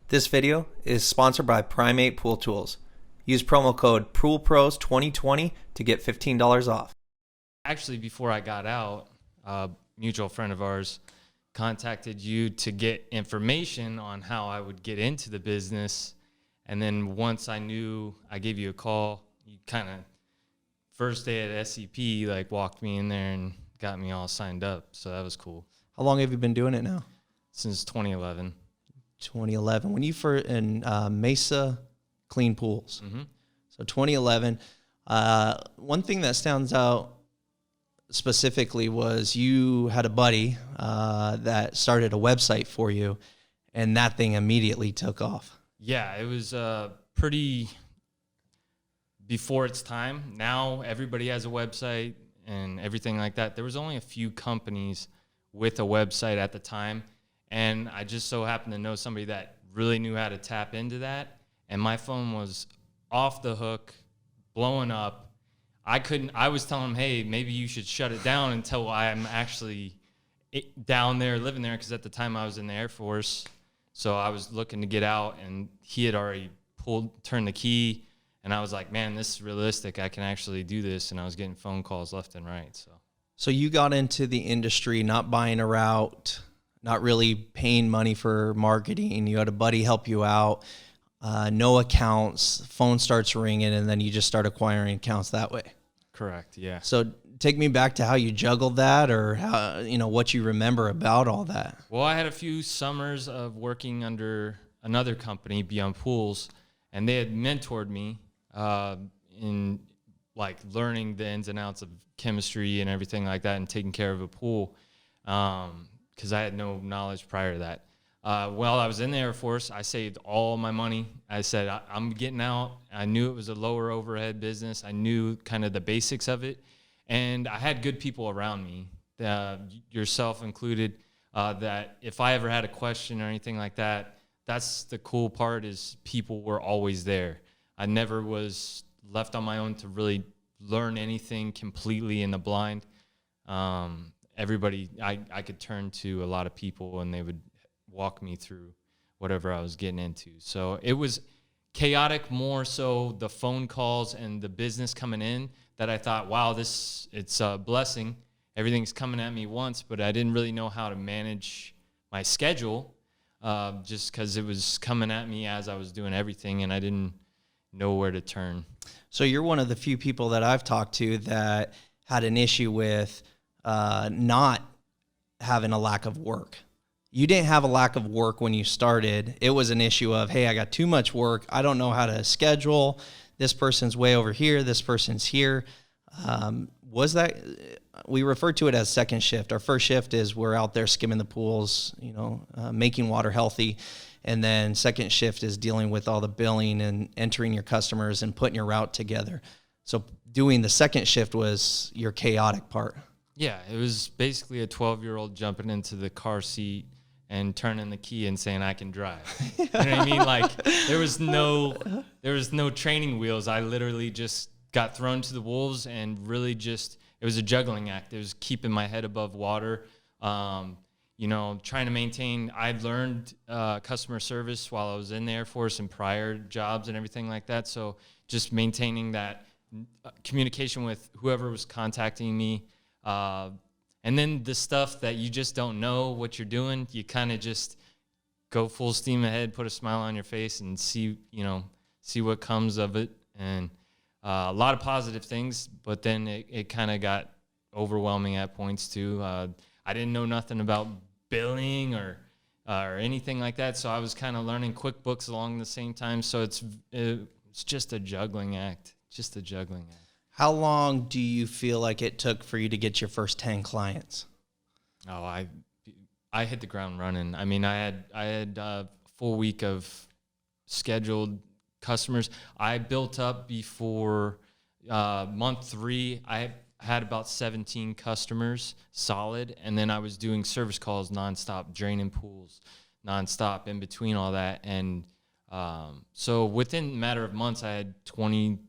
This video is sponsored by Primate Pool Tools. Use promo code POOLPROS2020 to get $15 off. Actually, before I got out, a mutual friend of ours contacted you to get information on how I would get into the business. And then once I knew, I gave you a call. You kind of, first day at SCP, like walked me in there and got me all signed up. So that was cool. How long have you been doing it now? Since 2011. 2011. When you first in Mesa Clean Pools. Mm-hmm. So 2011. One thing that stands out specifically was you had a buddy that started a website for you, and that thing immediately took off. Yeah, it was pretty before its time. Now everybody has a website and everything like that. There was only a few companies with a website at the time, and I just so happened to know somebody that really knew how to tap into that, and my phone was off the hook, blowing up. I was telling him, hey, maybe you should shut it down until I'm actually down there living there, because at the time I was in the Air Force, so I was looking to get out, and he had already turned the key, and I was like, man, this is realistic. I can actually do this, and I was getting phone calls left and right. So you got into the industry not buying a route, not really paying money for marketing. You had a buddy help you out, no accounts, phone starts ringing, and then you just start acquiring accounts that way. Correct, yeah. So take me back to how you juggled that, or how, what you remember about all that. Well, I had a few summers of working under another company, Beyond Pools, and they had mentored me in like learning the ins and outs of chemistry and everything like that, and taking care of a pool, because I had no knowledge prior to that. While I was in the Air Force, I saved all my money. I said, I'm getting out. I knew it was a lower overhead business. I knew kind of the basics of it. And I had good people around me, yourself included, that if I ever had a question or anything like that, that's the cool part, is people were always there. I never was left on my own to really learn anything completely in the blind. Everybody, I could turn to a lot of people, and they would walk me through whatever I was getting into. So it was chaotic, more so the phone calls and the business coming in, that I thought, wow, it's a blessing. Everything's coming at me once, but I didn't really know how to manage my schedule, just because it was coming at me as I was doing everything, and I didn't know where to turn. So you're one of the few people that I've talked to that had an issue with not having a lack of work. You didn't have a lack of work when you started. It was an issue of, hey, I got too much work. I don't know how to schedule. This person's way over here. This person's here. Was that, we refer to it as second shift. Our first shift is we're out there skimming the pools, making water healthy. And then second shift is dealing with all the billing and entering your customers and putting your route together. So doing the second shift was your chaotic part. Yeah, it was basically a 12-year-old jumping into the car seat and turning the key and saying, I can drive. You know what I mean? Like, there was no training wheels. I literally just got thrown to the wolves, and really just, it was a juggling act. It was keeping my head above water, trying to maintain. I learned customer service while I was in the Air Force and prior jobs and everything like that. So just maintaining that communication with whoever was contacting me. And then the stuff that you just don't know what you're doing, you kind of just go full steam ahead, put a smile on your face, and see what comes of it. And a lot of positive things, but then it kind of got overwhelming at points too. I didn't know nothing about billing or anything like that, so I was kind of learning QuickBooks along the same time. So it's just a juggling act, How long do you feel like it took for you to get your first 10 clients? Oh, I hit the ground running. I mean, I had a full week of scheduled customers. I built up before month 3. I had about 17 customers solid, and then I was doing service calls nonstop, draining pools nonstop in between all that. And so within a matter of months, I had 20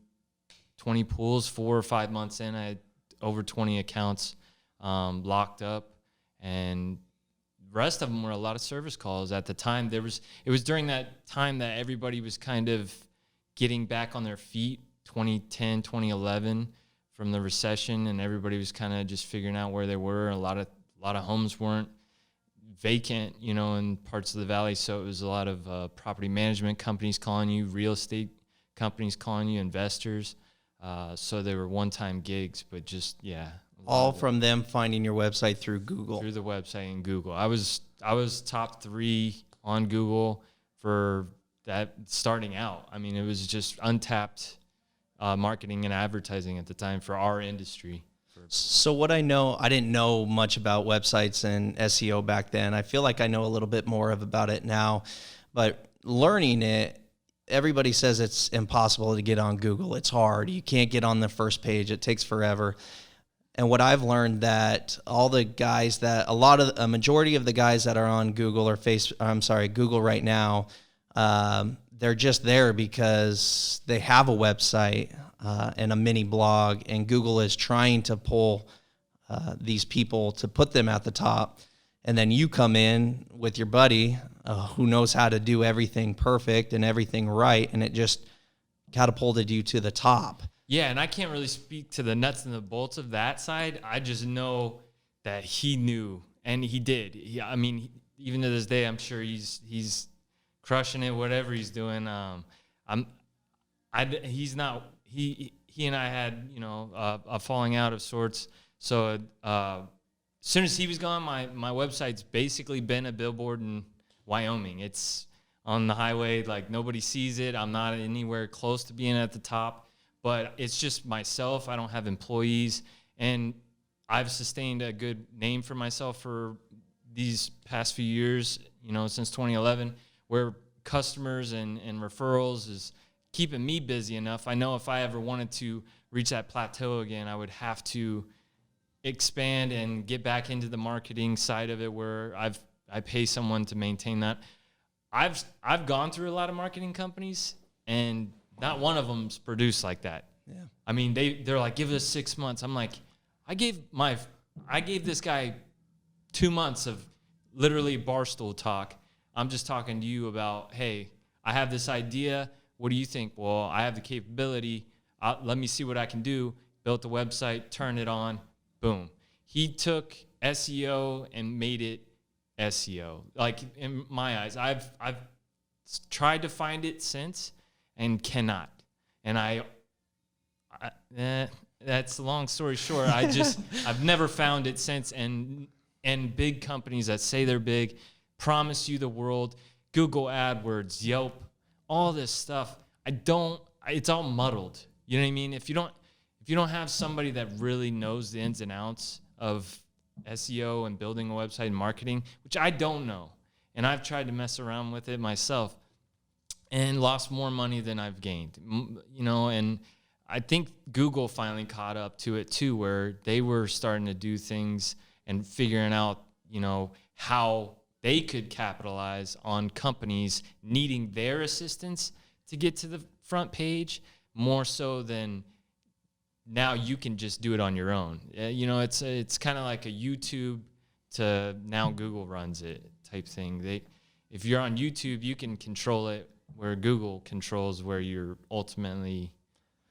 pools. 4 or 5 months in, I had over 20 accounts locked up, and rest of them were a lot of service calls at the time. It was during that time that everybody was kind of getting back on their feet, 2010, 2011, from the recession, and everybody was kind of just figuring out where they were. A lot of homes weren't vacant, in parts of the valley. So it was a lot of property management companies calling you, real estate companies calling you, investors. So they were one-time gigs, but just, all from them finding your website through Google. Through the website and Google. I was top 3 on Google for that starting out. I mean, it was just untapped marketing and advertising at the time for our industry. So what I know, I didn't know much about websites and SEO back then. I feel like I know a little bit more about it now, but learning it, everybody says it's impossible to get on Google. It's hard. You can't get on the first page. It takes forever. And what I've learned that a majority of the guys that are on Google or Google right now, they're just there because they have a website and a mini blog, and Google is trying to pull these people to put them at the top. And then you come in with your buddy who knows how to do everything perfect and everything right, and it just catapulted you to the top. Yeah, and I can't really speak to the nuts and the bolts of that side. I just know that he knew, and he did. Even to this day, I'm sure he's crushing it, whatever he's doing. He and I had, a falling out of sorts. So as soon as he was gone, my website's basically been a billboard in Wyoming. It's on the highway, like nobody sees it. I'm not anywhere close to being at the top, but it's just myself. I don't have employees, and I've sustained a good name for myself for these past few years, since 2011, where customers and referrals is keeping me busy enough. I know if I ever wanted to reach that plateau again, I would have to expand and get back into the marketing side of it, where I pay someone to maintain that. I've gone through a lot of marketing companies, and not one of them's produced like that. Yeah. I mean, they're like, give us 6 months. I'm like, I gave this guy 2 months of literally barstool talk. I'm just talking to you about, hey, I have this idea. What do you think? Well, I have the capability. Let me see what I can do. Built the website, turned it on, boom. He took SEO and made it SEO. Like, in my eyes, I've tried to find it since and cannot. And that's a long story short. I've never found it since. And big companies that say they're big promise you the world, Google AdWords, Yelp, all this stuff. It's all muddled. You know what I mean? If you don't have somebody that really knows the ins and outs of SEO and building a website and marketing, which I don't know, and I've tried to mess around with it myself and lost more money than I've gained, and I think Google finally caught up to it too, where they were starting to do things and figuring out, how they could capitalize on companies needing their assistance to get to the front page, more so than now you can just do it on your own. It's kind of like a YouTube to now Google runs it type thing. If you're on YouTube, you can control it, where Google controls where you're ultimately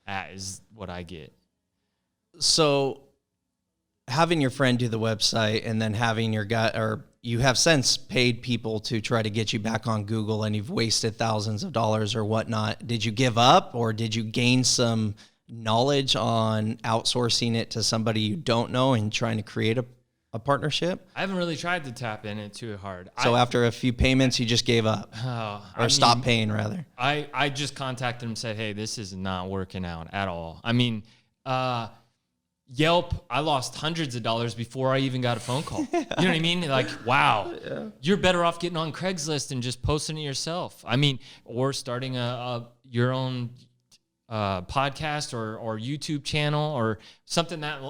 at, is what I get. So having your friend do the website and then having your guy, or you have since paid people to try to get you back on Google, and you've wasted thousands of dollars or whatnot. Did you give up, or did you gain some knowledge on outsourcing it to somebody you don't know and trying to create a partnership? I haven't really tried to tap in it too hard. So after a few payments, you just gave up, stopped paying rather. I just contacted him and said, hey, this is not working out at all. I mean, Yelp, I lost hundreds of dollars before I even got a phone call. You know what I mean? Like, wow, You're better off getting on Craigslist and just posting it yourself. I mean, or starting your own podcast or YouTube channel, or something that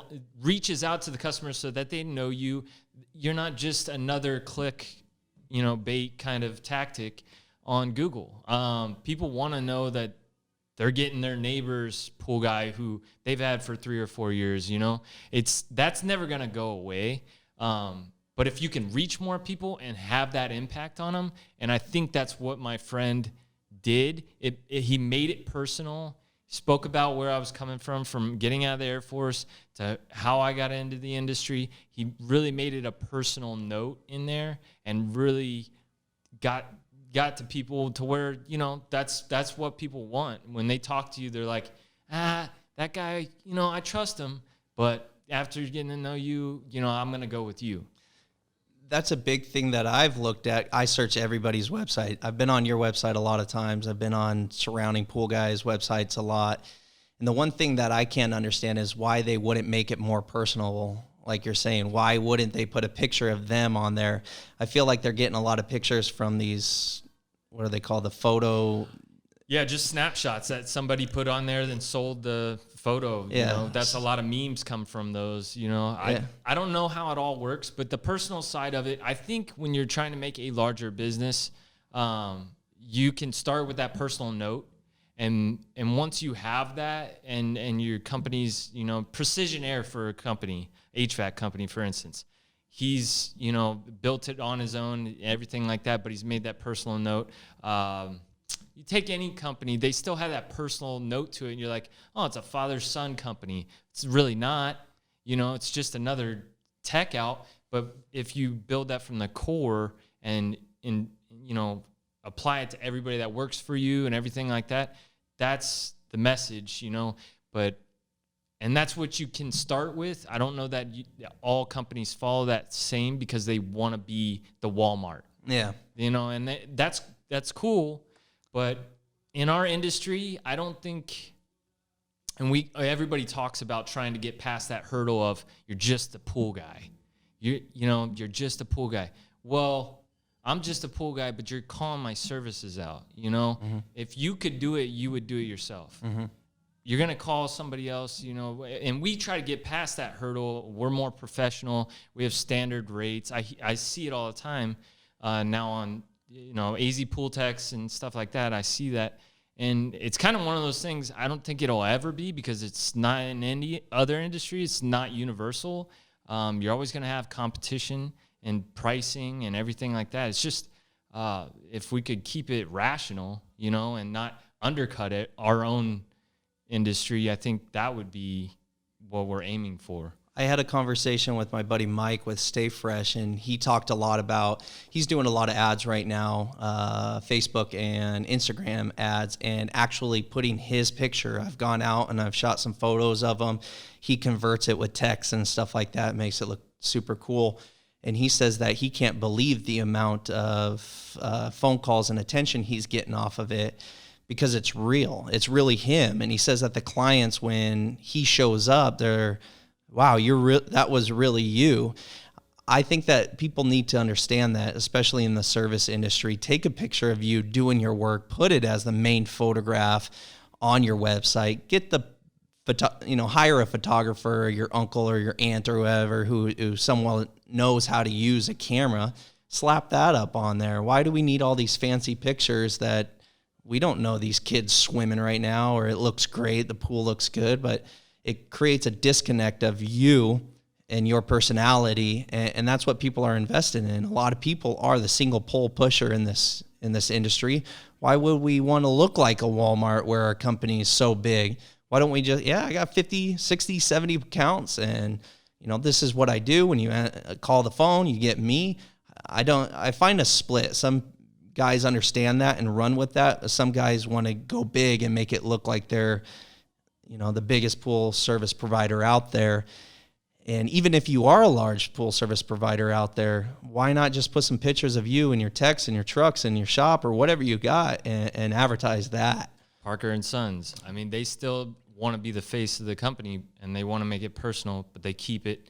reaches out to the customers so that they know you. You're not just another click, bait kind of tactic on Google. People want to know that they're getting their neighbor's pool guy who they've had for 3 or 4 years. That's never going to go away. But But if you can reach more people and have that impact on them, and I think that's what my friend did. He made it personal. Spoke about where I was coming from getting out of the Air Force to how I got into the industry. He really made it a personal note in there and really got to people to where, you know, that's what people want. When they talk to you, they're like, that guy, you know, I trust him, but after getting to know you, you know, I'm going to go with you. That's a big thing that I've looked at. I search everybody's website. I've been on your website a lot of times. I've been on surrounding pool guys' websites a lot. And the one thing that I can't understand is why they wouldn't make it more personal. Like you're saying, why wouldn't they put a picture of them on there? I feel like they're getting a lot of pictures from these, what are they called? The photo. Yeah, just snapshots that somebody put on there, then sold the photo. You know, that's a lot of memes come from those. You know, I don't know how it all works, but the personal side of it, I think when you're trying to make a larger business, you can start with that personal note. And once you have that and your company's, you know, Precision Air for a company, HVAC company, for instance, he's, you know, built it on his own, everything like that, but he's made that personal note. You take any company, they still have that personal note to it, and you're like, oh, it's a father-son company. It's really not. You know, it's just another tech out. But if you build that from the core and you know, apply it to everybody that works for you and everything like that, that's the message, you know. And that's what you can start with. I don't know that all companies follow that same because they want to be the Walmart. Yeah. You know, and that's cool. But in our industry, I don't think, and everybody talks about trying to get past that hurdle of you're just a pool guy. You're just a pool guy. Well, I'm just a pool guy, but you're calling my services out. You know, if you could do it, you would do it yourself. You're going to call somebody else, you know, and we try to get past that hurdle. We're more professional. We have standard rates. I see it all the time now on, you know, AZ Pool Techs and stuff like that. I see that. And it's kind of one of those things I don't think it'll ever be because it's not in any other industry. It's not universal. You're always going to have competition and pricing and everything like that. It's just if we could keep it rational, you know, and not undercut it, our own industry, I think that would be what we're aiming for. I had a conversation with my buddy Mike with Stay Fresh, and he talked a lot about, he's doing a lot of ads right now, Facebook and Instagram ads, and actually putting his picture. I've gone out and I've shot some photos of him. He converts it with text and stuff like that, makes it look super cool. And he says that he can't believe the amount of phone calls and attention he's getting off of it because it's real. It's really him. And he says that the clients, when he shows up, they're, wow, that was really you. I think that people need to understand that, especially in the service industry. Take a picture of you doing your work, put it as the main photograph on your website. Get hire a photographer, or your uncle or your aunt or whoever who someone knows how to use a camera. Slap that up on there. Why do we need all these fancy pictures that we don't know these kids swimming right now, or it looks great, the pool looks good, but it creates a disconnect of you and your personality, and that's what people are invested in. A lot of people are the single pole pusher in this industry. Why would we want to look like a Walmart where our company is so big? Why don't we just, I got 50, 60, 70 accounts, and you know, this is what I do. When you call the phone, you get me. I find a split. Some guys understand that and run with that. Some guys want to go big and make it look like they're, you know, the biggest pool service provider out there. And even if you are a large pool service provider out there, why not just put some pictures of you and your techs and your trucks and your shop or whatever you got and advertise that? Parker and Sons. I mean, they still want to be the face of the company and they want to make it personal, but they keep it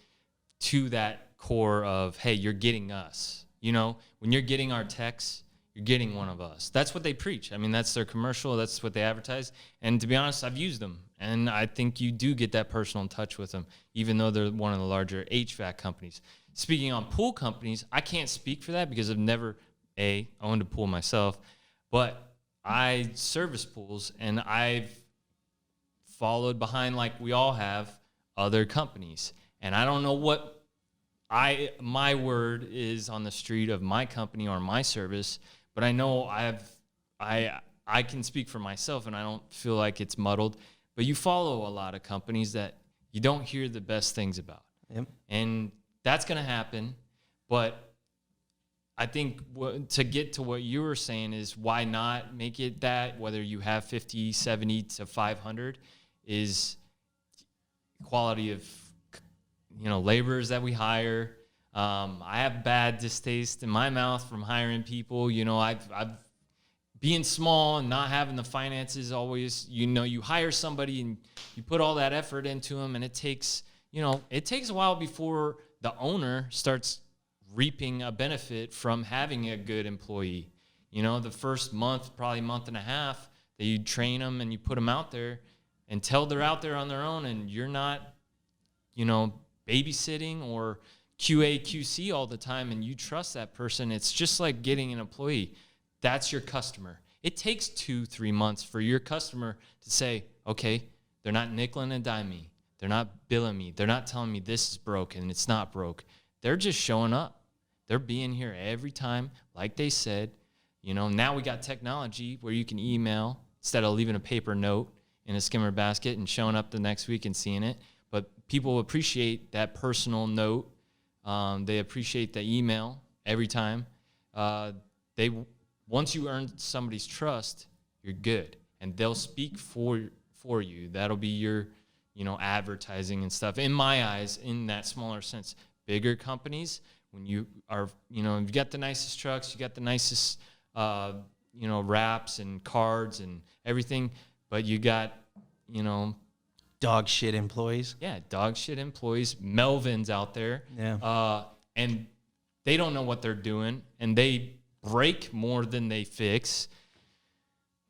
to that core of, hey, you're getting us. You know, when you're getting our techs, you're getting one of us. That's what they preach. I mean, that's their commercial. That's what they advertise. And to be honest, I've used them. And I think you do get that personal touch with them, even though they're one of the larger HVAC companies. Speaking on pool companies, I can't speak for that because I've never, owned a pool myself. But I service pools, and I've followed behind, like we all have, other companies. And I don't know what my word is on the street of my company or my service, but I know I can speak for myself, and I don't feel like it's muddled. But you follow a lot of companies that you don't hear the best things about. Yep. And that's going to happen. But I think to get to what you were saying is, why not make it that, whether you have 50, 70 to 500, is quality of, laborers that we hire. I have bad distaste in my mouth from hiring people. I've being small and not having the finances always, you hire somebody and you put all that effort into them, and it takes a while before the owner starts reaping a benefit from having a good employee. The first month, probably month and a half, that you train them and you put them out there until they're out there on their own, and you're not, babysitting or QA, QC all the time, and you trust that person. It's just like getting an employee. That's your customer. It takes 2-3 months for your customer to say, okay, they're not nickeling and diming me. They're not billing me. They're not telling me this is broke and it's not broke. They're just showing up. They're being here every time, like they said. Now we got technology where you can email instead of leaving a paper note in a skimmer basket and showing up the next week and seeing it. But people appreciate that personal note. They appreciate the email every time. Once you earn somebody's trust, you're good, and they'll speak for you. That'll be your, advertising and stuff. In my eyes, in that smaller sense, bigger companies, when you are, you got the nicest trucks, you got the nicest, wraps and cards and everything, but you got, dog shit employees. Yeah, dog shit employees, Melvins out there. Yeah. And they don't know what they're doing, and they break more than they fix.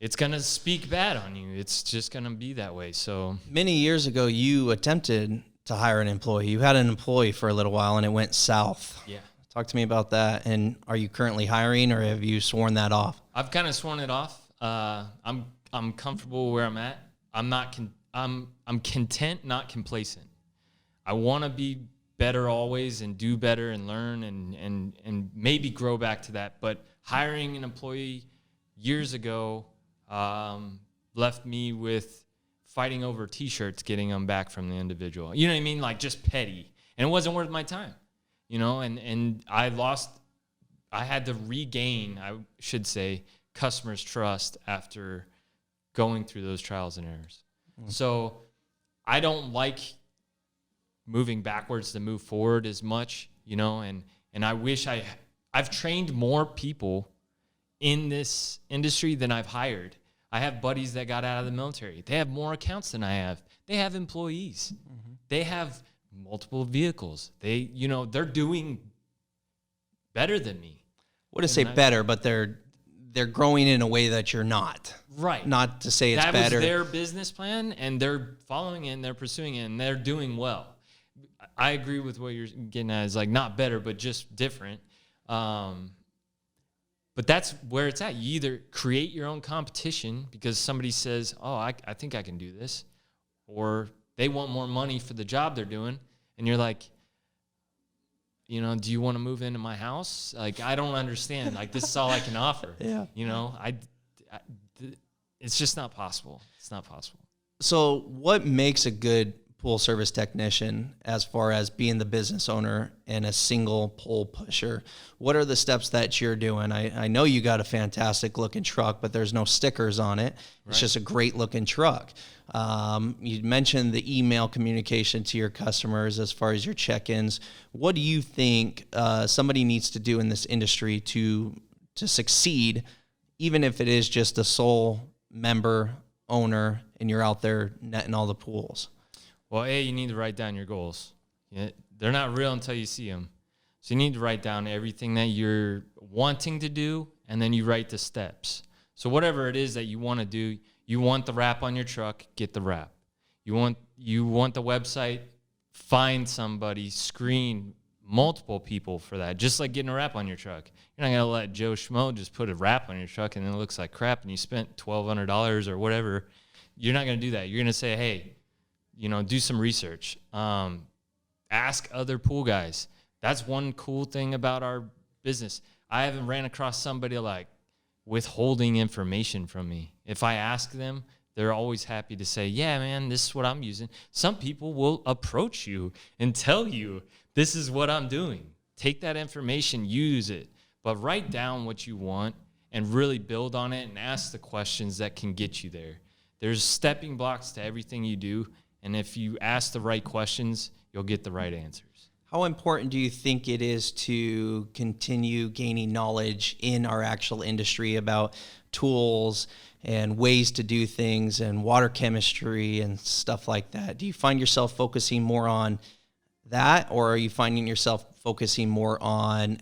It's going to speak bad on you. It's just going to be that way. So many years ago, you attempted to hire an employee. You had an employee for a little while, and it went south. Yeah. Talk to me about that. And are you currently hiring, or have you sworn that off? I've kind of sworn it off. I'm comfortable where I'm at. I'm content, not complacent. I want to be better always and do better and learn and maybe grow back to that. But hiring an employee years ago left me with fighting over T-shirts, getting them back from the individual. You know what I mean? Like, just petty. And it wasn't worth my time, and I had to regain, I should say, customers' trust after going through those trials and errors. So I don't like moving backwards to move forward as much, and I wish I've trained more people in this industry than I've hired. I have buddies that got out of the military. They have more accounts than I have. They have employees. Mm-hmm. They have multiple vehicles. They're doing better than me. What to say better, but they're growing in a way that you're not. Right. Not to say it's better. That was their business plan, and they're following it, and they're pursuing it, and they're doing well. I agree with what you're getting at. Is like not better, but just different. But that's where it's at. You either create your own competition because somebody says, oh, I think I can do this, or they want more money for the job they're doing, and you're like, do you want to move into my house? Like, I don't understand. Like, this is all I can offer. Yeah. It's just not possible. It's not possible. So what makes a good pool service technician as far as being the business owner and a single pole pusher? What are the steps that you're doing? I know you got a fantastic looking truck, but there's no stickers on it. It's just a great looking truck. You mentioned the email communication to your customers as far as your check-ins. What do you think somebody needs to do in this industry to succeed, even if it is just a sole member owner and you're out there netting all the pools? Well, you need to write down your goals. They're not real until you see them. So you need to write down everything that you're wanting to do, and then you write the steps. So whatever it is that you want to do, you want the wrap on your truck, get the wrap. You want the website, find somebody, screen multiple people for that, just like getting a wrap on your truck. You're not going to let Joe Schmo just put a wrap on your truck and then it looks like crap and you spent $1,200 or whatever. You're not going to do that. You're going to say, hey, do some research. Ask other pool guys. that's one cool thing about our business. I haven't ran across somebody like withholding information from me. If I ask them, they're always happy to say, yeah, man, this is what I'm using. Some people will approach you and tell you, this is what I'm doing. Take that information, use it, but write down what you want and really build on it and ask the questions that can get you there. There's stepping blocks to everything you do, and if you ask the right questions, you'll get the right answers. How important do you think it is to continue gaining knowledge in our actual industry about tools and ways to do things and water chemistry and stuff like that? Do you find yourself focusing more on that, or are you finding yourself focusing more on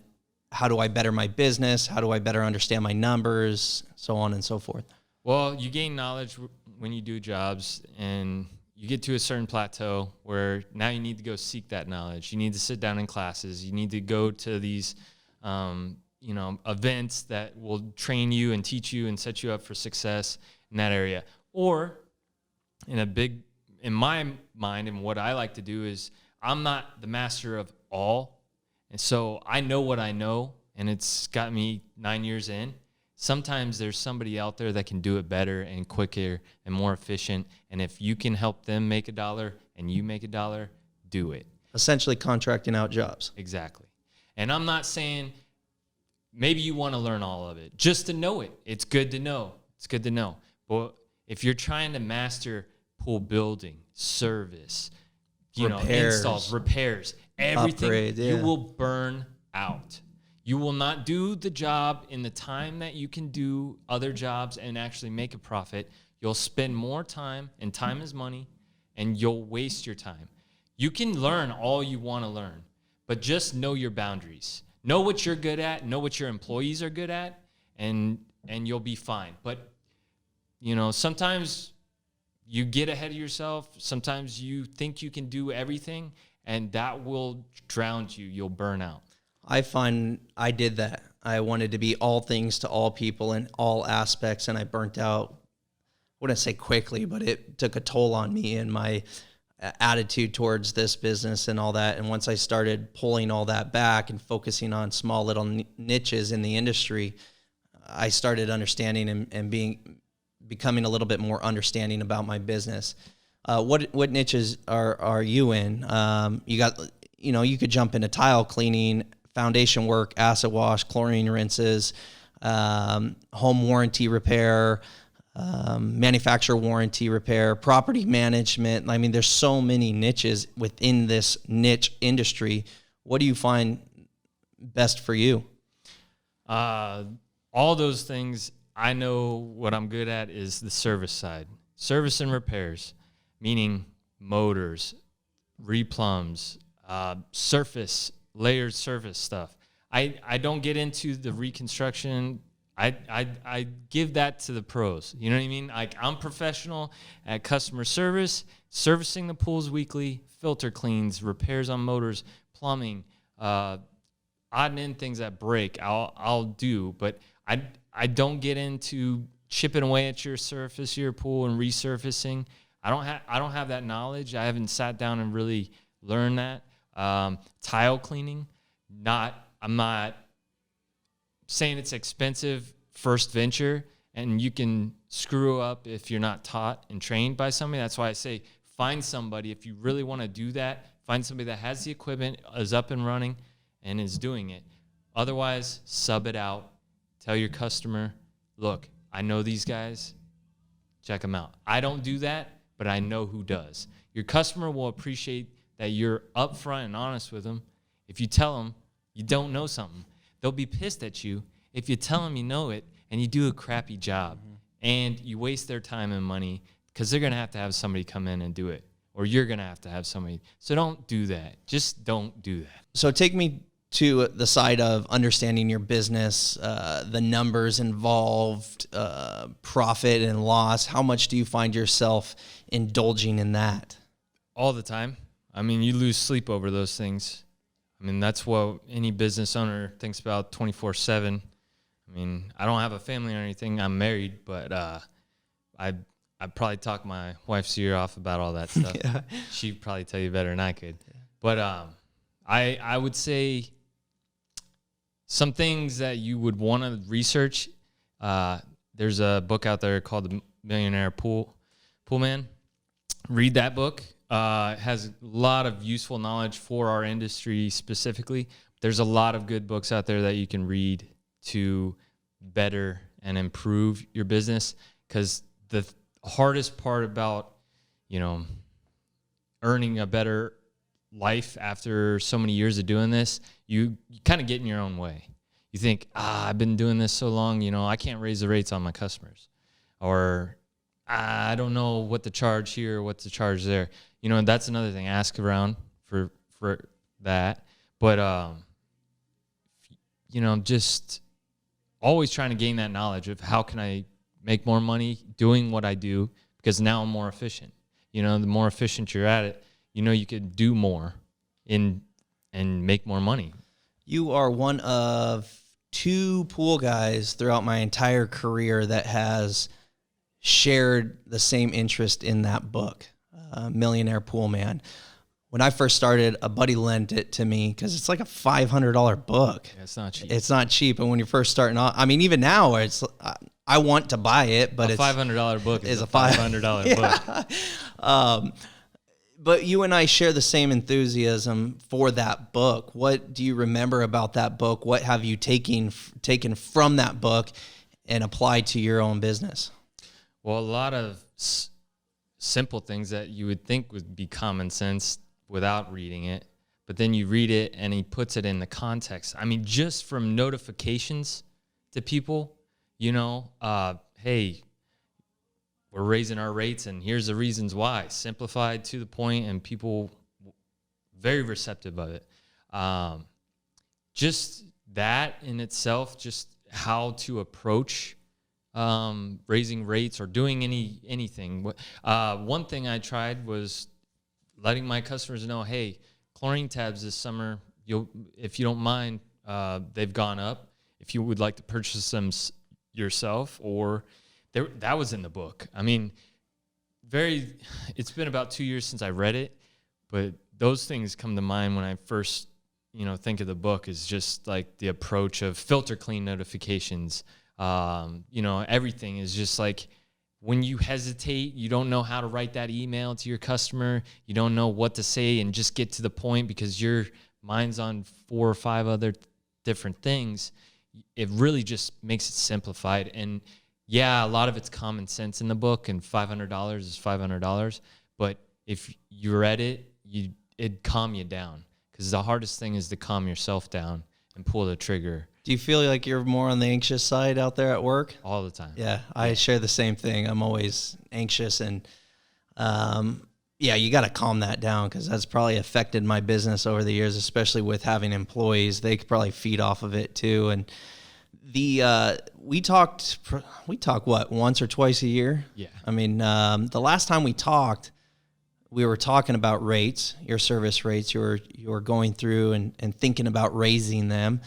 how do I better my business? How do I better understand my numbers? So on and so forth. Well, you gain knowledge when you do jobs, and you get to a certain plateau where now you need to go seek that knowledge. You need to sit down in classes. You need to go to these, events that will train you and teach you and set you up for success in that area. Or in my mind, and what I like to do is I'm not the master of all. And so I know what I know, and it's got me 9 years in. Sometimes there's somebody out there that can do it better and quicker and more efficient. And if you can help them make $1 and you make $1, do it. Essentially contracting out jobs. Exactly. And I'm not saying maybe you want to learn all of it. Just to know it. It's good to know. It's good to know. But if you're trying to master pool building, service, installs, repairs, everything, upgrade, yeah. You will burn out. You will not do the job in the time that you can do other jobs and actually make a profit. You'll spend more time, and time is money, and you'll waste your time. You can learn all you want to learn, but just know your boundaries. Know what you're good at, know what your employees are good at, and you'll be fine. But, sometimes you get ahead of yourself. Sometimes you think you can do everything, and that will drown you. You'll burn out. I find I did that. I wanted to be all things to all people in all aspects, and I burnt out. I wouldn't say quickly, but it took a toll on me and my attitude towards this business and all that. And once I started pulling all that back and focusing on small little niches in the industry, I started understanding and becoming a little bit more understanding about my business. What niches are you in? You could jump into tile cleaning, foundation work, acid wash, chlorine rinses, home warranty repair, manufacturer warranty repair, property management. I mean, there's so many niches within this niche industry. What do you find best for you? All those things. I know what I'm good at is the service side. Service and repairs, meaning motors, replums, layered surface stuff. I don't get into the reconstruction. I give that to the pros. You know what I mean? Like, I'm professional at customer service, servicing the pools weekly, filter cleans, repairs on motors, plumbing, odd and end things that break. I'll do, but I don't get into chipping away at your surface, your pool, and resurfacing. I don't have that knowledge. I haven't sat down and really learned that. Tile cleaning, I'm not saying it's expensive first venture, and you can screw up if you're not taught and trained by somebody. That's why I say find somebody. If you really want to do that, find somebody that has the equipment, is up and running, and is doing it. Otherwise, sub it out. Tell your customer, look, I know these guys. Check them out. I don't do that, but I know who does. Your customer will appreciate that you're upfront and honest with them. If you tell them you don't know something, they'll be pissed at you if you tell them you know it and you do a crappy job, and you waste their time and money, because they're going to have somebody come in and do it, or you're going to have somebody. So don't do that. Just don't do that. So take me to the side of understanding your business, the numbers involved, profit and loss. How much do you find yourself indulging in that? All the time. I mean, you lose sleep over those things. I mean, that's what any business owner thinks about 24/7. I mean, I don't have a family or anything. I'm married, but I'd probably talk my wife's ear off about all that stuff. Yeah. She'd probably tell you better than I could. But I would say some things that you would want to research. There's a book out there called The Millionaire Pool Man. Read that book. It has a lot of useful knowledge for our industry specifically. There's a lot of good books out there that you can read to better and improve your business, because the hardest part about, earning a better life after so many years of doing this, you kind of get in your own way. You think, I've been doing this so long, I can't raise the rates on my customers. Or I don't know what to charge here, what to charge there. That's another thing. Ask around for that. But, just always trying to gain that knowledge of how can I make more money doing what I do, because now I'm more efficient. The more efficient you're at it, you could do more and make more money. You are one of 2 pool guys throughout my entire career that has shared the same interest in that book, Millionaire Pool Man. When I first started, a buddy lent it to me because it's like a $500 book. Yeah, it's not cheap. It's not cheap. And when you're first starting off, even now I want to buy it, but a $500 book is a $500 book. But you and I share the same enthusiasm for that book. What do you remember about that book? What have you taken from that book and applied to your own business? Well, a lot of simple things that you would think would be common sense without reading it, but then you read it and he puts it in the context. Just from notifications to people, hey, we're raising our rates and here's the reasons why. Simplified to the point, and people very receptive of it. Just that in itself, just how to approach raising rates or doing anything. One thing I tried was letting my customers know, hey, chlorine tabs this summer, if you don't mind, they've gone up. If you would like to purchase them yourself, or that was in the book. It's been about 2 years since I read it, but those things come to mind when I first, think of the book, is just like the approach of filter clean notifications. Everything is just like, when you hesitate, you don't know how to write that email to your customer, you don't know what to say and just get to the point because your mind's on 4 or 5 other different things. It really just makes it simplified. And yeah, a lot of it's common sense in the book, and $500 is $500. But if you read it, it'd calm you down, because the hardest thing is to calm yourself down and pull the trigger. Do you feel like you're more on the anxious side out there at work? All the time. Yeah, I share the same thing. I'm always anxious, and you got to calm that down, because that's probably affected my business over the years, especially with having employees. They could probably feed off of it too. And we talk what, once or twice a year? Yeah. The last time we talked, we were talking about rates, your service rates. You were going through and thinking about raising them.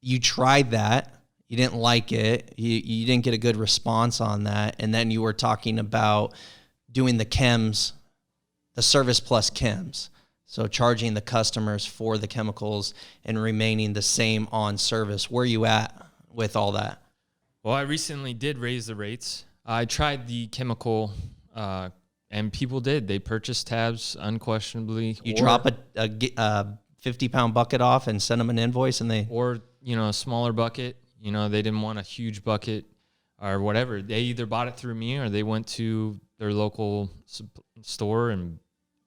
You tried that. You didn't like it. You didn't get a good response on that. And then you were talking about doing the chems, the service plus chems. So charging the customers for the chemicals and remaining the same on service. Where are you at with all that? Well, I recently did raise the rates. I tried the chemical, and people did. They purchased tabs unquestionably. You drop a 50-pound bucket off and send them an invoice, and or a smaller bucket. They didn't want a huge bucket or whatever. They either bought it through me or they went to their local store and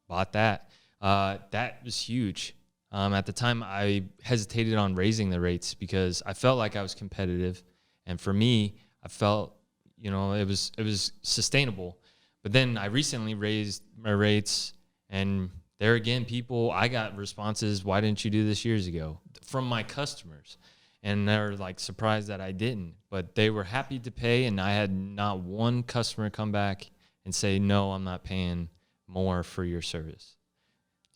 bought that. That was huge. At the time, I hesitated on raising the rates because I felt like I was competitive, and for me, I felt it was sustainable. But then I recently raised my rates, and there again, I got responses, why didn't you do this years ago, from my customers? And they're like surprised that I didn't, but they were happy to pay. And I had not one customer come back and say, no, I'm not paying more for your service.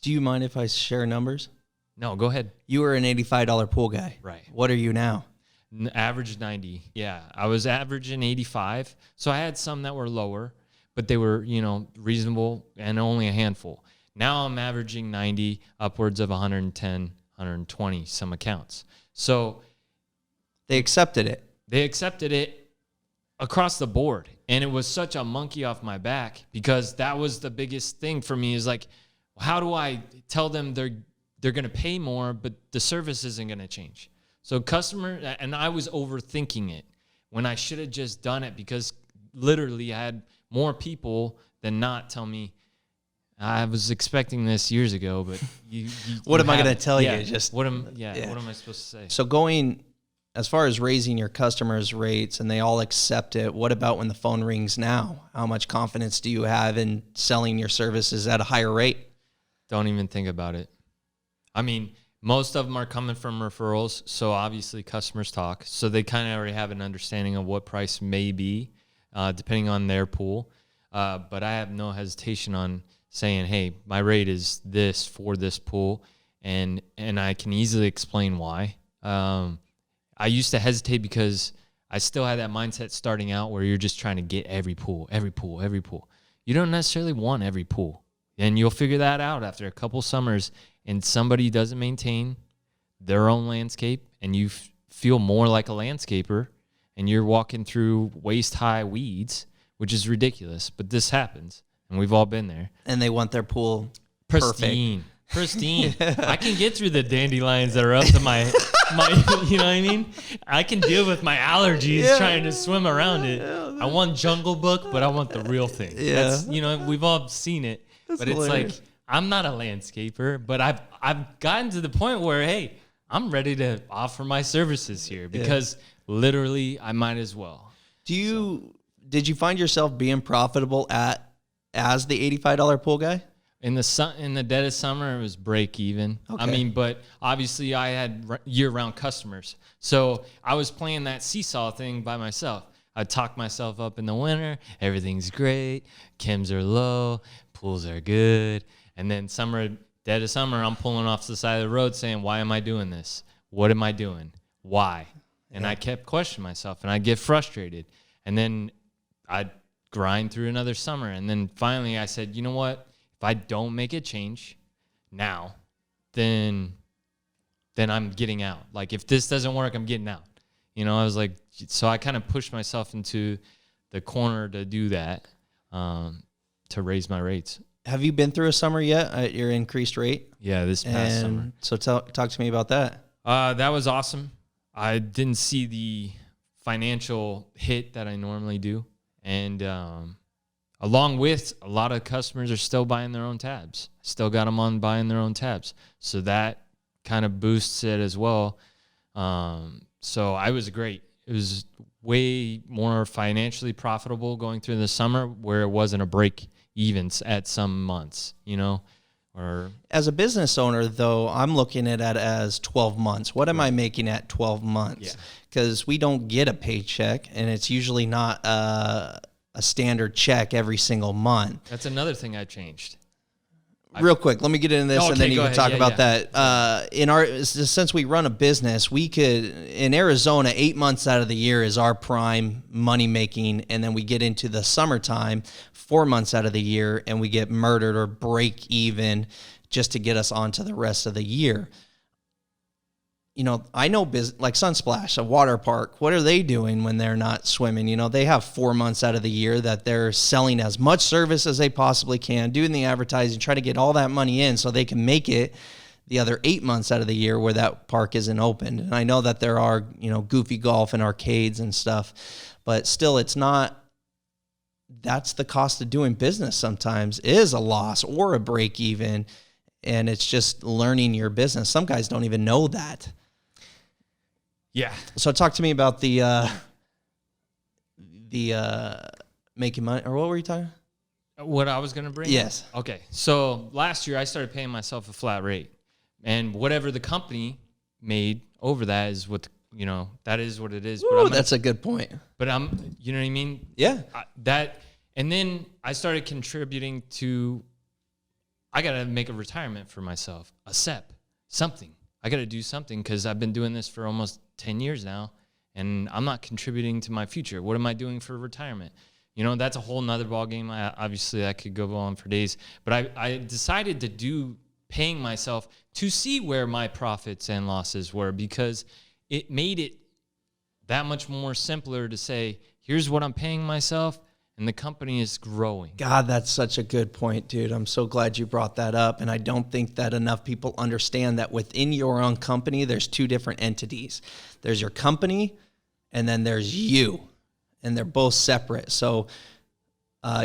Do you mind if I share numbers? No, go ahead. You were an $85 pool guy. Right. What are you now? Average 90. Yeah, I was averaging 85. So I had some that were lower, but they were, reasonable, and only a handful. Now I'm averaging 90, upwards of 110, 120 some accounts. So they accepted it. They accepted it across the board. And it was such a monkey off my back, because that was the biggest thing for me, is like, how do I tell them they're going to pay more, but the service isn't going to change? So and I was overthinking it when I should have just done it, because literally I had more people than not tell me, I was expecting this years ago, but what am I going to tell you? Just what am I supposed to say? So going as far as raising your customers' rates and they all accept it, what about when the phone rings now? How much confidence do you have in selling your services at a higher rate? Don't even think about it. I mean, most of them are coming from referrals, so obviously customers talk. So they kind of already have an understanding of what price may be, depending on their pool. But I have no hesitation on saying, hey, my rate is this for this pool, and I can easily explain why. I used to hesitate because I still had that mindset starting out where you're just trying to get every pool. You don't necessarily want every pool. And you'll figure that out after a couple summers, and somebody doesn't maintain their own landscape, and you feel more like a landscaper, and you're walking through waist-high weeds, which is ridiculous, but this happens, and we've all been there. And they want their pool pristine. I can get through the dandelions that are up to my, you know what I mean? I can deal with my allergies trying to swim around it. I want Jungle Book, but I want the real thing. Yeah. That's, we've all seen it. But hilarious. It's like, I'm not a landscaper, but I've gotten to the point where, hey, I'm ready to offer my services here, because literally I might as well. Did you find yourself being profitable as the $85 pool guy? In the dead of summer, it was break even. Okay. I mean, but obviously I had year-round customers. So I was playing that seesaw thing by myself. I'd talk myself up in the winter. Everything's great. Chems are low. Pools are good. And then dead of summer, I'm pulling off to the side of the road saying, why am I doing this? What am I doing? Why? And I kept questioning myself, and I'd get frustrated. And then I'd grind through another summer. And then finally I said, you know what? If I don't make a change now, then I'm getting out. Like, if this doesn't work, I'm getting out. I was like, so I kind of pushed myself into the corner to do that, to raise my rates. Have you been through a summer yet at your increased rate? Yeah, this past summer. So talk to me about that. That was awesome. I didn't see the financial hit that I normally do. And along with, a lot of customers are still buying their own tabs. Still got them on buying their own tabs. So that kind of boosts it as well. So I was great. It was way more financially profitable going through the summer, where it wasn't a break even at some months, or as a business owner, though, I'm looking at it as 12 months. What am I making at 12 months? Because we don't get a paycheck, and it's usually not a standard check every single month. That's another thing I changed. Real quick, let me get into this, and then you can talk about that. Since we run a business, we could, in Arizona, 8 months out of the year is our prime money making, and then we get into the summertime, 4 months out of the year, and we get murdered or break even just to get us onto the rest of the year. I know like Sunsplash, a water park, what are they doing when they're not swimming? They have 4 months out of the year that they're selling as much service as they possibly can, doing the advertising, try to get all that money in so they can make it the other 8 months out of the year where that park isn't open. And I know that there are, goofy golf and arcades and stuff, but still that's the cost of doing business sometimes, is a loss or a break even. And it's just learning your business. Some guys don't even know that. Yeah. So talk to me about the making money, or what were you talking? What I was going to bring? Yes. Okay. So last year I started paying myself a flat rate, and whatever the company made over that is what, that is what it is. Ooh, but that's a good point. But you know what I mean? Yeah. And then I started contributing to, I got to make a retirement for myself, a SEP, something. I got to do something, because I've been doing this for almost 10 years now, and I'm not contributing to my future. What am I doing for retirement? That's a whole nother ballgame. Obviously, I could go on for days. But I decided to do paying myself to see where my profits and losses were, because it made it that much more simpler to say, here's what I'm paying myself, and the company is growing. God, that's such a good point, dude. I'm so glad you brought that up. And I don't think that enough people understand that within your own company, there's two different entities. There's your company, and then there's you, and they're both separate. So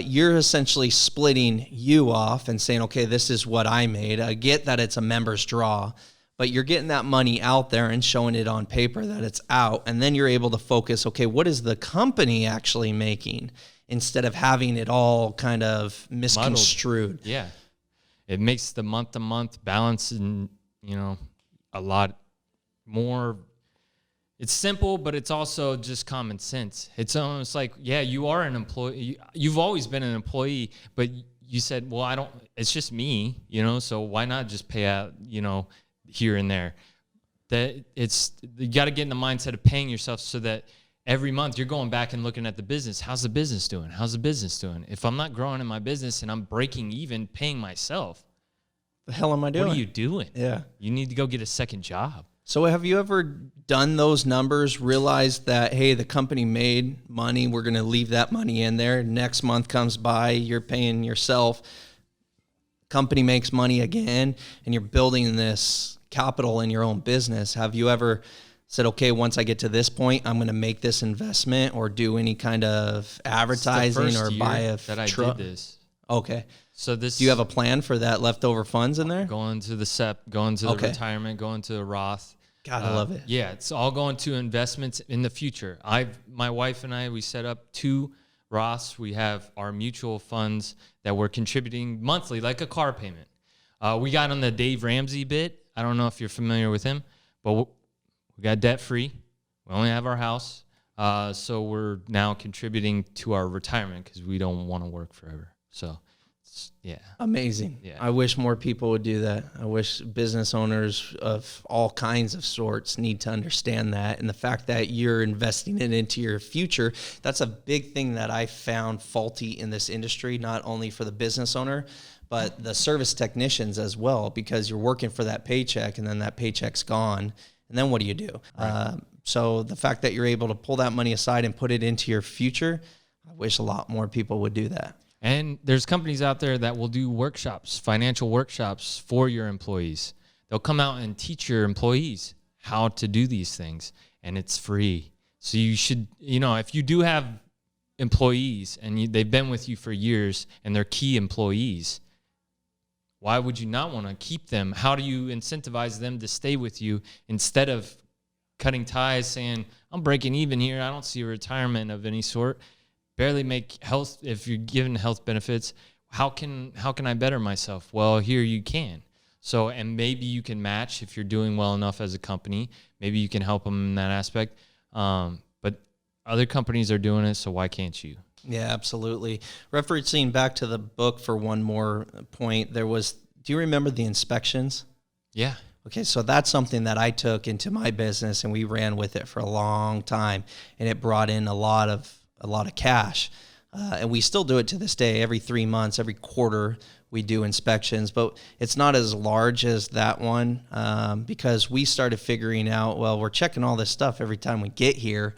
you're essentially splitting you off and saying, okay, this is what I made. I get that it's a member's draw, but you're getting that money out there and showing it on paper that it's out. And then you're able to focus, okay, what is the company actually making, instead of having it all kind of misconstrued. Muddled. Yeah. It makes the month-to-month balance and, a lot more. It's simple, but it's also just common sense. It's almost like, yeah, you are an employee. You've always been an employee, but you said, well, it's just me, so why not just pay out, here and there? You got to get in the mindset of paying yourself so that every month you're going back and looking at the business. How's the business doing? How's the business doing? If I'm not growing in my business and I'm breaking even paying myself, the hell am I doing? What are you doing? Yeah. You need to go get a second job. So have you ever done those numbers, realized that, hey, the company made money, we're going to leave that money in there. Next month comes by, you're paying yourself. Company makes money again, and you're building this capital in your own business. Have you ever said, okay, once I get to this point, I'm going to make this investment or do any kind of advertising or buy a that I truck? did this. Okay. So do you have a plan for that leftover funds in there? Going to the SEP, going to the retirement, going to the Roth. God, I love it. Yeah, it's all going to investments in the future. My wife and I, we set up 2 Roths. We have our mutual funds that we're contributing monthly, like a car payment. We got on the Dave Ramsey bit. I don't know if you're familiar with him, but we got debt free. We only have our house. So we're now contributing to our retirement because we don't want to work forever. So, yeah. Amazing. Yeah. I wish more people would do that. I wish business owners of all kinds of sorts need to understand that. And the fact that you're investing it into your future, that's a big thing that I found faulty in this industry, not only for the business owner, but the service technicians as well, because you're working for that paycheck and then that paycheck's gone. And then what do you do? Right. So the fact that you're able to pull that money aside and put it into your future, I wish a lot more people would do that. And there's companies out there that will do workshops, financial workshops for your employees. They'll come out and teach your employees how to do these things, and it's free. So you should, if you do have employees and they've been with you for years and they're key employees, why would you not want to keep them? How do you incentivize them to stay with you instead of cutting ties, saying, I'm breaking even here, I don't see a retirement of any sort? Barely make health. If you're given health benefits, how can I better myself? Well, here you can. So, and maybe you can match if you're doing well enough as a company. Maybe you can help them in that aspect. But other companies are doing it, so why can't you? Yeah, absolutely. Referencing back to the book for one more point, do you remember the inspections? Yeah. Okay, so that's something that I took into my business, and we ran with it for a long time, and it brought in a lot of cash. And we still do it to this day. Every 3 months, every quarter, we do inspections, but it's not as large as that one because we started figuring out, well, we're checking all this stuff every time we get here.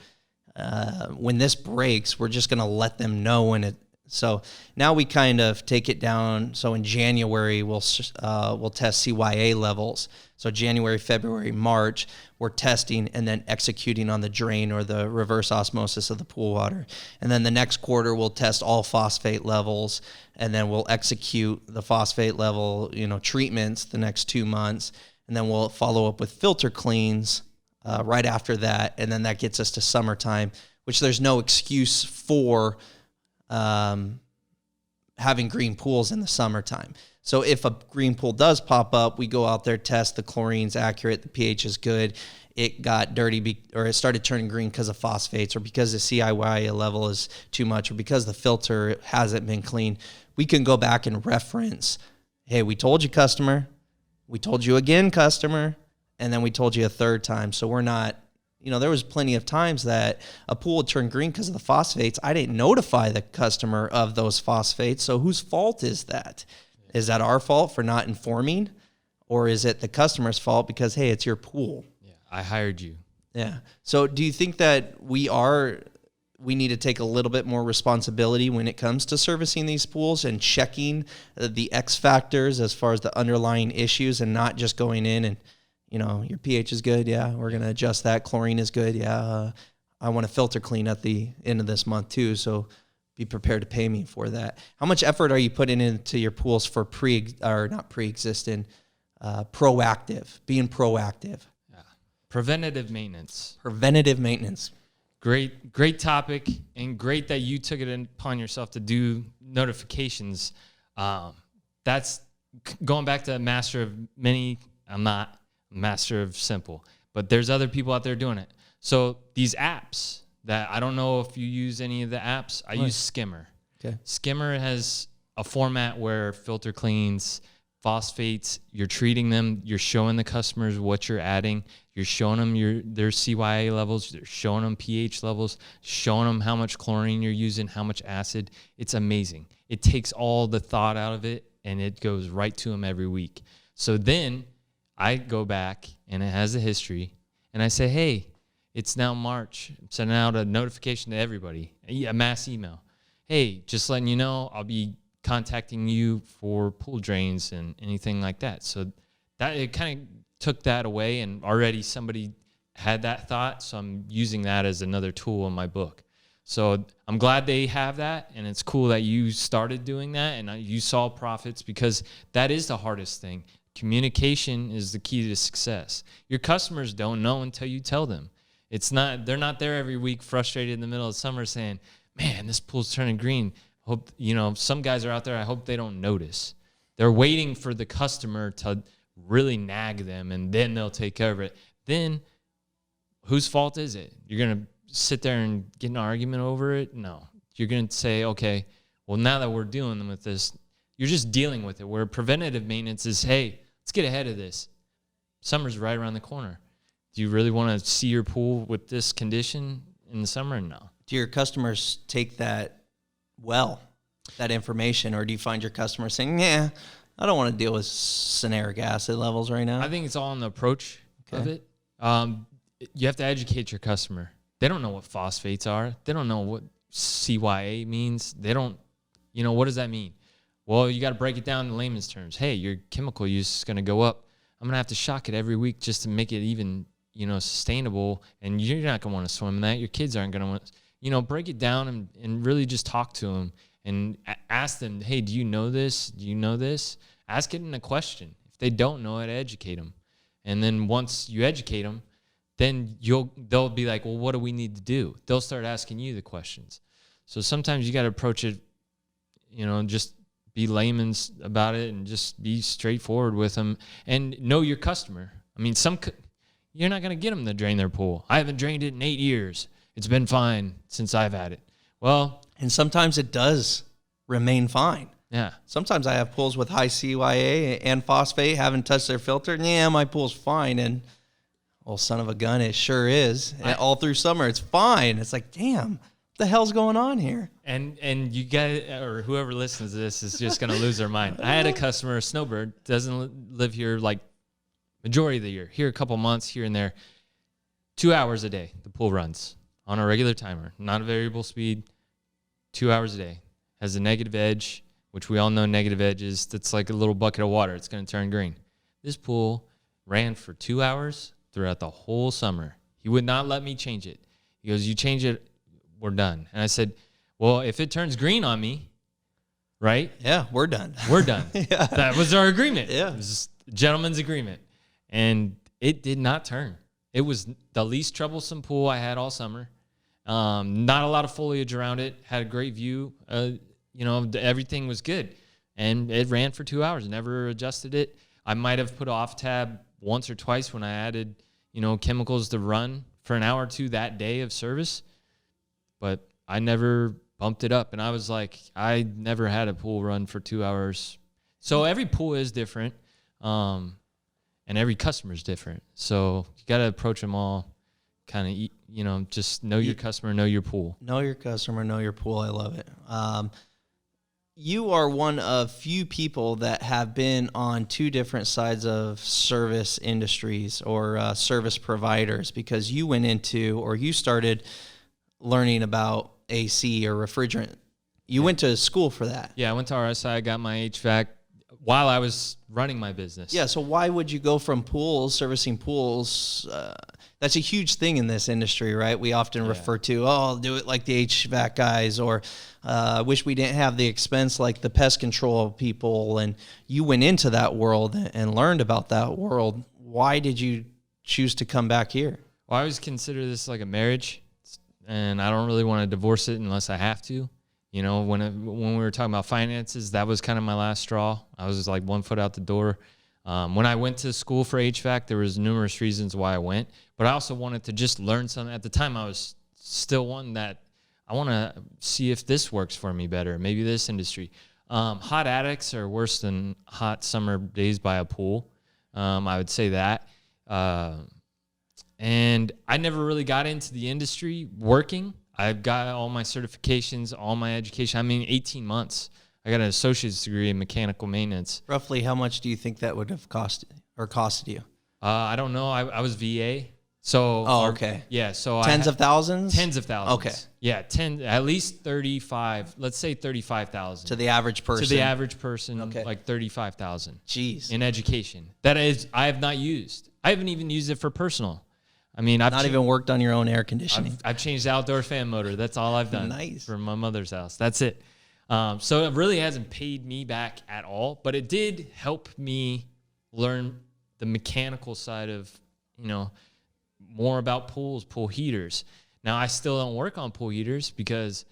When this breaks, we're just going to let them know when it. So now we kind of take it down. So in January, we'll test CYA levels. So January, February, March, we're testing and then executing on the drain or the reverse osmosis of the pool water. And then the next quarter, we'll test all phosphate levels, and then we'll execute the phosphate level, treatments the next 2 months. And then we'll follow up with filter cleans right after that. And then that gets us to summertime, which there's no excuse for having green pools in the summertime. So if a green pool does pop up, we go out there, test the chlorine's accurate, the pH is good. It got dirty or it started turning green because of phosphates or because the CIY level is too much or because the filter hasn't been cleaned. We can go back and reference, hey, we told you, customer. We told you again, customer. And then we told you a third time. So we're not, there was plenty of times that a pool would turn green because of the phosphates. I didn't notify the customer of those phosphates. So whose fault is that? Is that our fault for not informing? Or is it the customer's fault because, hey, it's your pool? Yeah, I hired you. Yeah. So do you think that we need to take a little bit more responsibility when it comes to servicing these pools and checking the X factors as far as the underlying issues, and not just going in and, your pH is good. Yeah, we're going to adjust that. Chlorine is good. Yeah. I want to filter clean at the end of this month too. So be prepared to pay me for that. How much effort are you putting into your pools for proactive, being proactive? Yeah. Preventative maintenance. Great topic, and great that you took it upon yourself to do notifications. That's going back to master of many. I'm not master of simple, but there's other people out there doing it. So these apps that, I don't know if you use any of the apps. I use Skimmer. Okay. Skimmer has a format where filter cleans, phosphates, you're treating them, you're showing the customers what you're adding, you're showing them their CYA levels, you're showing them pH levels, showing them how much chlorine you're using, how much acid. It's amazing. It takes all the thought out of it, and it goes right to them every week. So then I go back, and it has a history, and I say, hey, it's now March. I'm sending out a notification to everybody, a mass email. Hey, just letting you know, I'll be contacting you for pool drains and anything like that. So that, it kind of took that away, and already somebody had that thought. So I'm using that as another tool in my book. So I'm glad they have that, and it's cool that you started doing that and you saw profits, because that is the hardest thing. Communication is the key to success. Your customers don't know until you tell them. They're not there every week frustrated in the middle of summer saying, man, this pool's turning green. Hope, some guys are out there, I hope they don't notice. They're waiting for the customer to really nag them, and then they'll take care of it. Then whose fault is it? You're going to sit there and get an argument over it? No. You're going to say, okay, well, now that we're dealing with this, you're just dealing with it. Where preventative maintenance is, hey, let's get ahead of this. Summer's right around the corner. Do you really want to see your pool with this condition in the summer? No. Do your customers take that information, or do you find your customers saying, yeah, I don't want to deal with ceneric acid levels right now? I think it's all in the approach of it. You have to educate your customer. They don't know what phosphates are. They don't know what CYA means. They don't, what does that mean? Well, you got to break it down in layman's terms. Hey, your chemical use is going to go up. I'm going to have to shock it every week just to make it even, sustainable. And you're not going to want to swim in that. Your kids aren't going to want, break it down and really just talk to them and ask them, hey, do you know this? Do you know this? Ask it in a question. If they don't know it, educate them. And then once you educate them, then they'll be like, well, what do we need to do? They'll start asking you the questions. So sometimes you got to approach it, just be layman's about it and just be straightforward with them and know your customer. I mean, you're not going to get them to drain their pool. I haven't drained it in 8 years. It's been fine since I've had it. Well, and sometimes it does remain fine. Yeah. Sometimes I have pools with high CYA and phosphate, haven't touched their filter. Yeah, my pool's fine. And, well, son of a gun, it sure is. All through summer, it's fine. It's like, damn, what the hell's going on here? And you guys, or whoever listens to this is just going to lose their mind. I had a customer, a snowbird, doesn't live here like majority of the year. Here a couple months, here and there. 2 hours a day, the pool runs on a regular timer, not a variable speed, 2 hours a day. Has a negative edge, which we all know negative edge is, that's like a little bucket of water. It's going to turn green. This pool ran for 2 hours throughout the whole summer. He would not let me change it. He goes, you change it, we're done. And I said, well, if it turns green on me, right? Yeah, we're done. We're done. Yeah. That was our agreement. Yeah. It was a gentleman's agreement. And it did not turn. It was the least troublesome pool I had all summer. Not a lot of foliage around it. Had a great view. Everything was good. And it ran for 2 hours. Never adjusted it. I might have put off tab once or twice when I added, chemicals to run for an hour or two that day of service. But I never bumped it up. And I was like, I never had a pool run for 2 hours. So every pool is different. And every customer is different. So you got to approach them all kind of, just know your customer, know your pool. Know your customer, know your pool. I love it. You are one of few people that have been on two different sides of service industries or service providers, because you went into, or you started learning about AC or refrigerant. You went to school for that. Yeah, I went to RSI. I got my HVAC while I was running my business. Yeah, so why would you go from pools, servicing pools? That's a huge thing in this industry, right? We often refer to, I'll do it like the HVAC guys, or wish we didn't have the expense like the pest control people. And you went into that world and learned about that world. Why did you choose to come back here? Well, I always consider this like a marriage, and I don't really want to divorce it unless I have to. When we were talking about finances, that was kind of my last straw. I was just like 1 foot out the door. When I went to school for HVAC, there was numerous reasons why I went, but I also wanted to just learn something. At the time, I was still wanting that. I want to see if this works for me better, maybe this industry. Hot attics are worse than hot summer days by a pool. I would say that. And I never really got into the industry working. I've got all my certifications, all my education. 18 months. I got an associate's degree in mechanical maintenance. Roughly how much do you think that would have costed you? I don't know. I was VA. So okay. Yeah, so tens of thousands? Tens of thousands. Okay. Yeah, at least 35. Let's say 35,000. To the average person. To the average person, okay. Like 35,000. Jeez. In education. That is, I have not used. I haven't even used it for personal. I've not even worked on your own air conditioning. I've changed the outdoor fan motor. That's all I've done. Nice. For my mother's house. That's it. So it really hasn't paid me back at all, but it did help me learn the mechanical side of, more about pools, pool heaters. Now, I still don't work on pool heaters because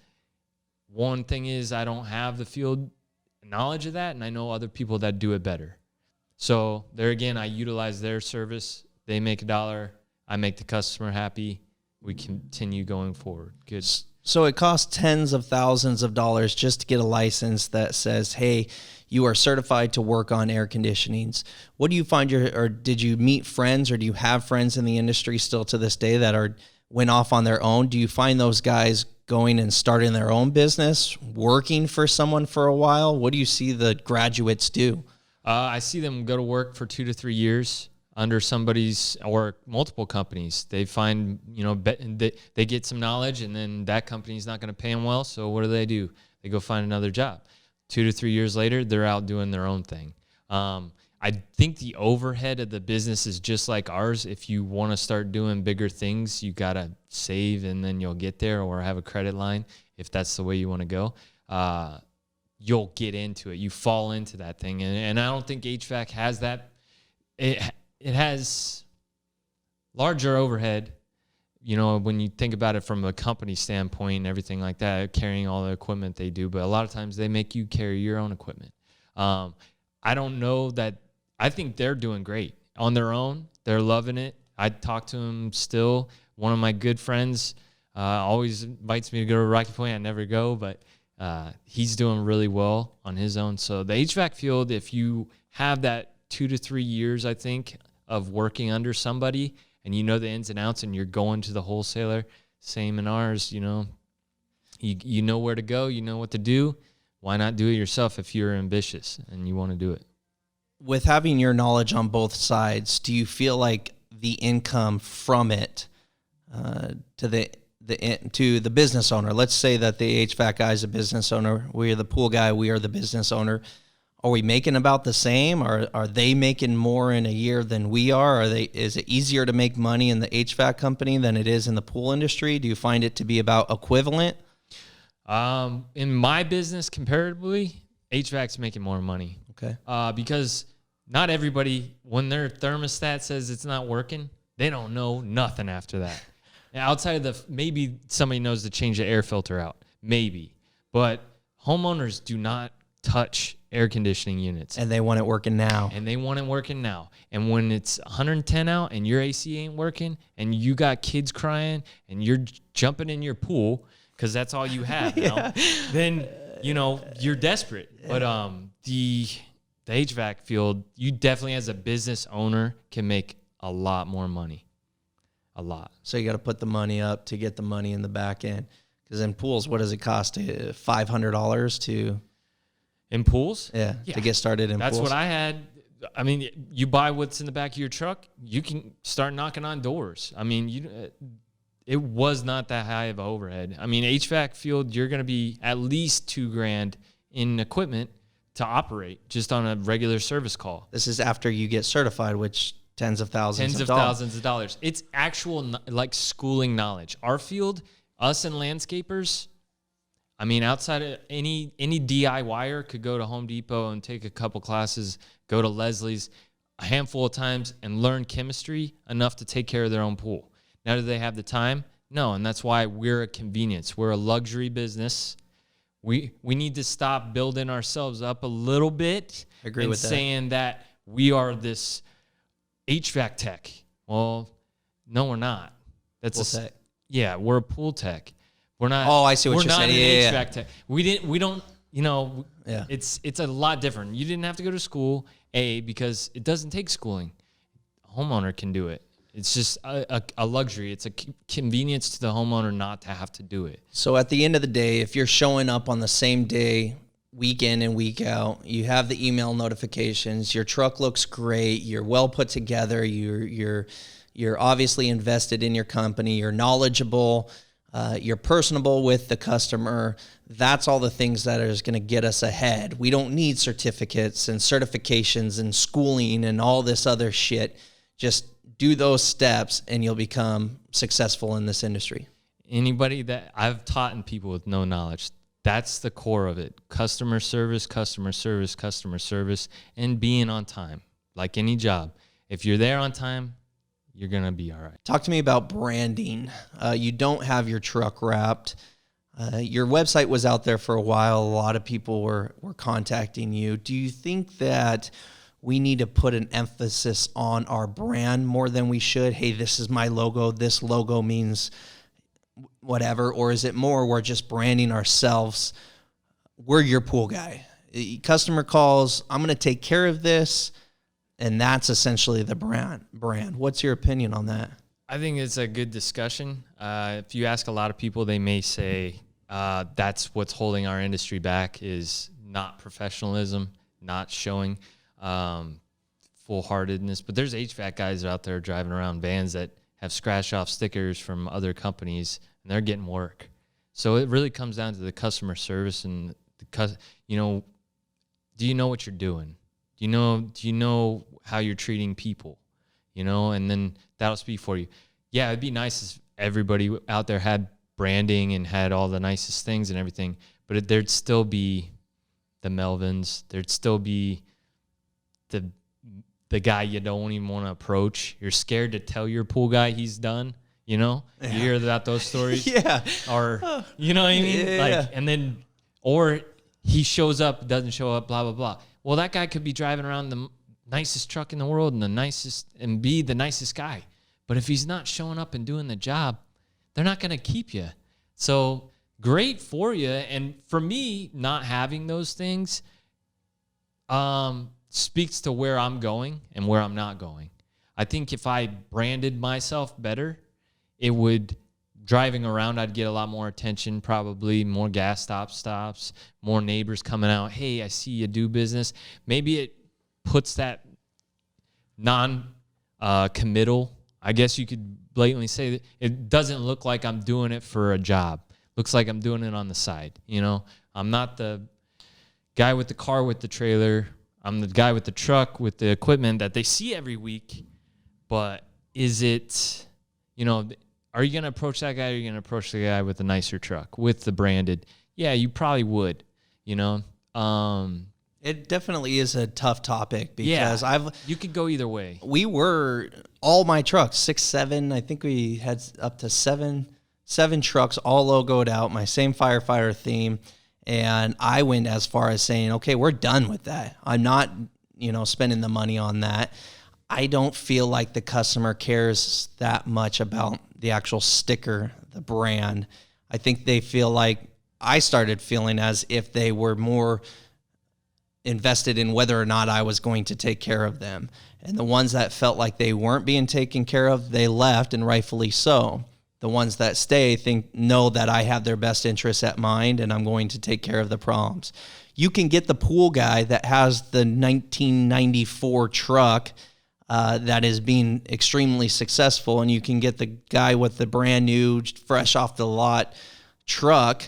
one thing is I don't have the field knowledge of that, and I know other people that do it better. So there again, I utilize their service. They make $1. I make the customer happy. We continue going forward. Good. So it costs tens of thousands of dollars just to get a license that says, hey, you are certified to work on air conditionings. What do you find or did you meet friends, or do you have friends in the industry still to this day that went off on their own? Do you find those guys going and starting their own business, working for someone for a while? What do you see the graduates do? I see them go to work for 2 to 3 years under somebody's or multiple companies. They find, they get some knowledge, and then that company's not going to pay them well. So what do? They go find another job. 2 to 3 years later, they're out doing their own thing. I think the overhead of the business is just like ours. If you want to start doing bigger things, you got to save, and then you'll get there, or have a credit line if that's the way you want to go. You'll get into it. You fall into that thing. And I don't think HVAC has that. It has larger overhead, when you think about it from a company standpoint and everything like that, carrying all the equipment they do. But a lot of times they make you carry your own equipment. I don't know that. I think they're doing great on their own. They're loving it. I talk to them still. One of my good friends always invites me to go to Rocky Point. I never go, but he's doing really well on his own. So the HVAC field, if you have that 2 to 3 years, I think, of working under somebody, and you know the ins and outs, and you're going to the wholesaler, same in ours, you know where to go, you know what to do. Why not do it yourself if you're ambitious and you want to do it? With having your knowledge on both sides, do you feel like the income from it to the business owner? Let's say that the HVAC guy is a business owner. We are the pool guy. We are the business owner. Are we making about the same? Are they making more in a year than we are? Is it easier to make money in the HVAC company than it is in the pool industry? Do you find it to be about equivalent? In my business, comparatively, HVAC's making more money. Okay. Because not everybody, when their thermostat says it's not working, they don't know nothing after that. Now, outside of maybe somebody knows to change the air filter out, maybe. But homeowners do not touch air conditioning units. And they want it working now. And when it's 110 out and your AC ain't working and you got kids crying and you're jumping in your pool because that's all you have now, then, you're desperate. But the HVAC field, you definitely as a business owner can make a lot more money. a lot. So you got to put the money up to get the money in the back end. Because in pools, what does it cost? $500 to... In pools? Yeah, to get started in That's pools. what I had. I mean, you buy what's in the back of your truck, you can start knocking on doors. I mean, it was not that high of an overhead. I mean, HVAC field, you're going to be at least $2,000 in equipment to operate just on a regular service call. This is after you get certified, which tens of thousands of dollars. It's actual like schooling knowledge. Our field, us and landscapers, I mean, outside of any DIYer could go to Home Depot and take a couple classes, go to Leslie's a handful of times and learn chemistry enough to take care of their own pool. Now, do they have the time? No, and that's why we're a convenience. We're a luxury business. We need to stop building ourselves up a little bit. I agree with that. Saying that we are this HVAC tech. Well, no, we're not. That's pool tech. Yeah, we're a pool tech. We're not. Oh, I see what you're saying. We're not an HVAC tech. We don't. You know, yeah. It's a lot different. You didn't have to go to school, because it doesn't take schooling. A homeowner can do it. It's just a luxury. It's a convenience to the homeowner not to have to do it. So at the end of the day, if you're showing up on the same day, week in and week out, you have the email notifications, your truck looks great, you're well put together, you're obviously invested in your company, you're knowledgeable, you're personable with the customer. That's all the things that is going to get us ahead. We don't need certificates and certifications and schooling and all this other shit. Just do those steps and you'll become successful in this industry. Anybody that I've taught in people with no knowledge, that's the core of it. Customer service, and being on time. Like any job. If you're there on time, you're going to be all right. Talk to me about branding. You don't have your truck wrapped. Your website was out there for a while. A lot of people were contacting you. Do you think that we need to put an emphasis on our brand more than we should? Hey, this is my logo. This logo means whatever. Or is it more we're just branding ourselves? We're your pool guy. Customer calls, I'm going to take care of this. And that's essentially the brand. What's your opinion on that? I think it's a good discussion. If you ask a lot of people, they may say that's what's holding our industry back is not professionalism, not showing full-heartedness. But there's HVAC guys out there driving around vans that have scratch-off stickers from other companies, and they're getting work. So it really comes down to the customer service and do you know what you're doing? Do you know how you're treating people? And then that'll speak for you. Yeah, it'd be nice if everybody out there had branding and had all the nicest things and everything, but there'd still be the Melvins. There'd still be the guy you don't even want to approach. You're scared to tell your pool guy he's done. You hear about those stories? Yeah. Or, you know what I mean? Yeah. And then, or he shows up, doesn't show up, blah, blah, blah. Well, that guy could be driving around the nicest truck in the world and be the nicest guy. But if he's not showing up and doing the job, they're not going to keep you. So great for you. And for me, not having those things speaks to where I'm going and where I'm not going. I think if I branded myself better, driving around, I'd get a lot more attention, probably more gas stops, more neighbors coming out. Hey, I see you do business. Maybe it puts that non-committal. I guess you could blatantly say that it doesn't look like I'm doing it for a job. Looks like I'm doing it on the side. I'm not the guy with the car with the trailer. I'm the guy with the truck with the equipment that they see every week. But is it, are you going to approach that guy or are you going to approach the guy with the nicer truck, with the branded? Yeah, you probably would, It definitely is a tough topic because you could go either way. We were, all my trucks, 6, 7, I think we had up to seven trucks, all logoed out, my same firefighter theme. And I went as far as saying, okay, we're done with that. I'm not, spending the money on that. I don't feel like the customer cares that much about the actual sticker, the brand. I think they feel like I started feeling as if they were more invested in whether or not I was going to take care of them. And the ones that felt like they weren't being taken care of, they left, and rightfully so. The ones that stay know that I have their best interests at mind and I'm going to take care of the problems. You can get the pool guy that has the 1994 truck that is being extremely successful, and you can get the guy with the brand new, fresh off the lot truck,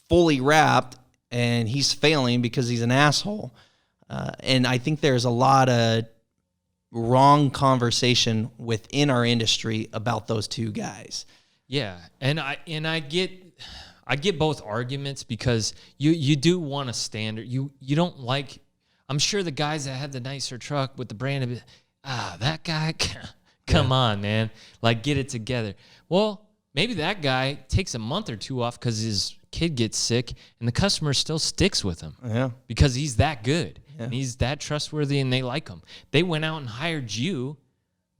fully wrapped, and he's failing because he's an asshole. And I think there's a lot of wrong conversation within our industry about those two guys. Yeah, and I get both arguments, because you do want a standard. You don't like. I'm sure the guys that have the nicer truck with the brand of it, that guy, come on, man, like, get it together. Well, maybe that guy takes a month or two off because his kid gets sick, and the customer still sticks with him. Yeah, because he's that good. Yeah. And he's that trustworthy, and they like him. They went out and hired you,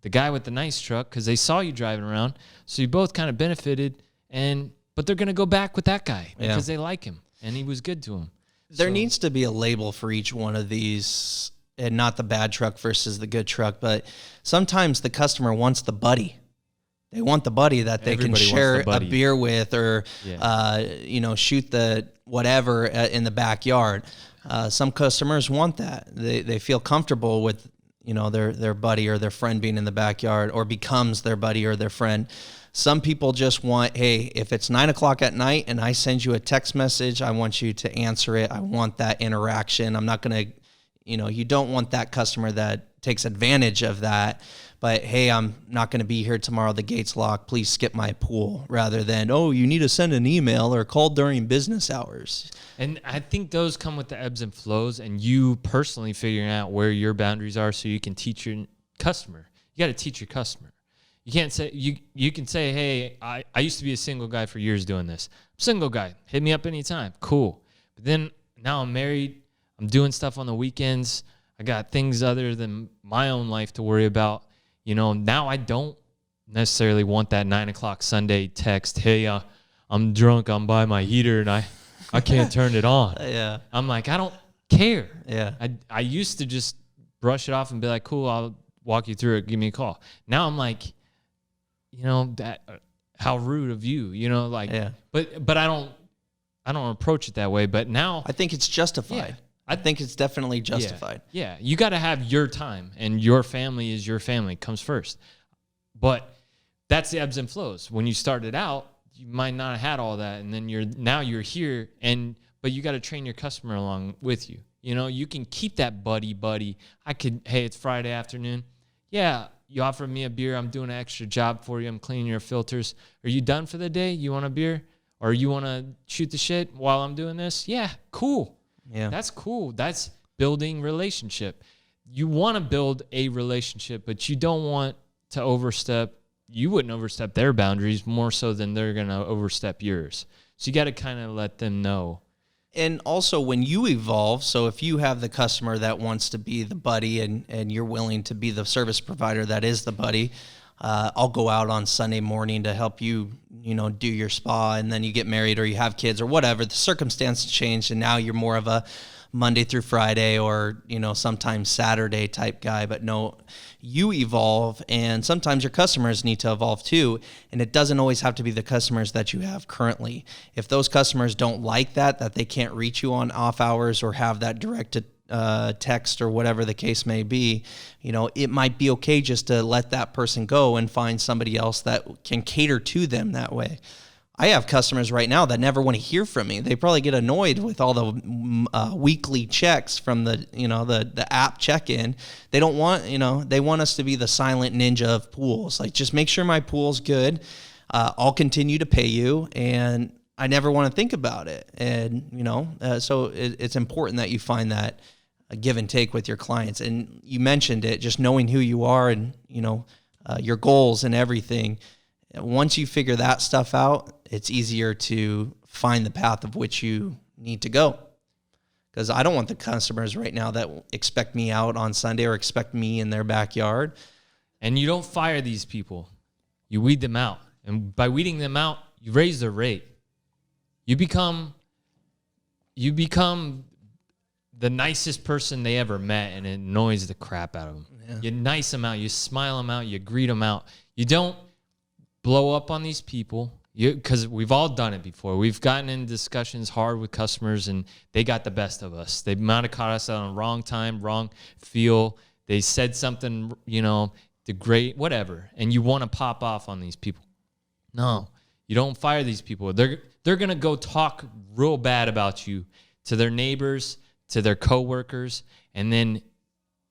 the guy with the nice truck, because they saw you driving around. So you both kind of benefited, but they're going to go back with that guy because they like him, and he was good to them. There needs to be a label for each one of these, and not the bad truck versus the good truck, but sometimes the customer wants the buddy. They want the buddy that they can share a beer with, or shoot the whatever in the backyard. Some customers want that. They feel comfortable with their buddy or their friend being in the backyard, or becomes their buddy or their friend. Some people just want, hey, if it's 9:00 at night and I send you a text message, I want you to answer it. I want that interaction. I'm not going to, you don't want that customer that takes advantage of that. But, hey, I'm not going to be here tomorrow. The gate's locked. Please skip my pool. Rather than, oh, you need to send an email or call during business hours. And I think those come with the ebbs and flows, and you personally figuring out where your boundaries are so you can teach your customer. You got to teach your customer. You can't say, you can say, hey, I used to be a single guy for years doing this. I'm a single guy. Hit me up anytime. Cool. But then now I'm married. I'm doing stuff on the weekends. I got things other than my own life to worry about. Now I don't necessarily want that 9:00 Sunday text. Hey, I'm drunk. I'm by my heater and I can't turn it on. Yeah. I'm like, I don't care. Yeah. I used to just brush it off and be like, cool, I'll walk you through it. Give me a call. Now I'm like, that how rude of you, Yeah. But I don't approach it that way. But now I think it's justified. Yeah. I think it's definitely justified. Yeah. You got to have your time, and your family is your family, comes first. But that's the ebbs and flows. When you started out, you might not have had all that, and then you're here, but you got to train your customer along with you. You can keep that buddy. Hey, it's Friday afternoon. Yeah, you offered me a beer. I'm doing an extra job for you. I'm cleaning your filters. Are you done for the day? You want a beer? Or you want to shoot the shit while I'm doing this? Yeah, cool. Yeah. That's cool. That's building relationship. You want to build a relationship, but you don't want to overstep. You wouldn't overstep their boundaries more so than they're going to overstep yours. So you got to kind of let them know. And also when you evolve, so if you have the customer that wants to be the buddy and you're willing to be the service provider that is the buddy, I'll go out on Sunday morning to help you, do your spa, and then you get married or you have kids or whatever. The circumstances change, and now you're more of a Monday through Friday or, sometimes Saturday type guy. But no, you evolve, and sometimes your customers need to evolve too. And it doesn't always have to be the customers that you have currently. If those customers don't like that they can't reach you on off hours or have that direct text or whatever the case may be, it might be okay just to let that person go and find somebody else that can cater to them that way. I have customers right now that never want to hear from me. They probably get annoyed with all the weekly checks from the app check-in. They don't want, they want us to be the silent ninja of pools. Like, just make sure my pool's good. I'll continue to pay you, and I never want to think about it. And, so it's important that you find that a give and take with your clients. And you mentioned it, just knowing who you are and, your goals and everything. Once you figure that stuff out, it's easier to find the path of which you need to go. Because I don't want the customers right now that expect me out on Sunday or expect me in their backyard. And you don't fire these people. You weed them out. And by weeding them out, you raise their rate. You become the nicest person they ever met, and it annoys the crap out of them. Yeah. You nice them out, you smile them out, you greet them out. You don't blow up on these people, because we've all done it before. We've gotten in discussions hard with customers, and they got the best of us. They might have caught us on the wrong time, wrong feel. They said something, whatever, and you want to pop off on these people. No, you don't fire these people. They're going to go talk real bad about you to their neighbors, to their coworkers, and then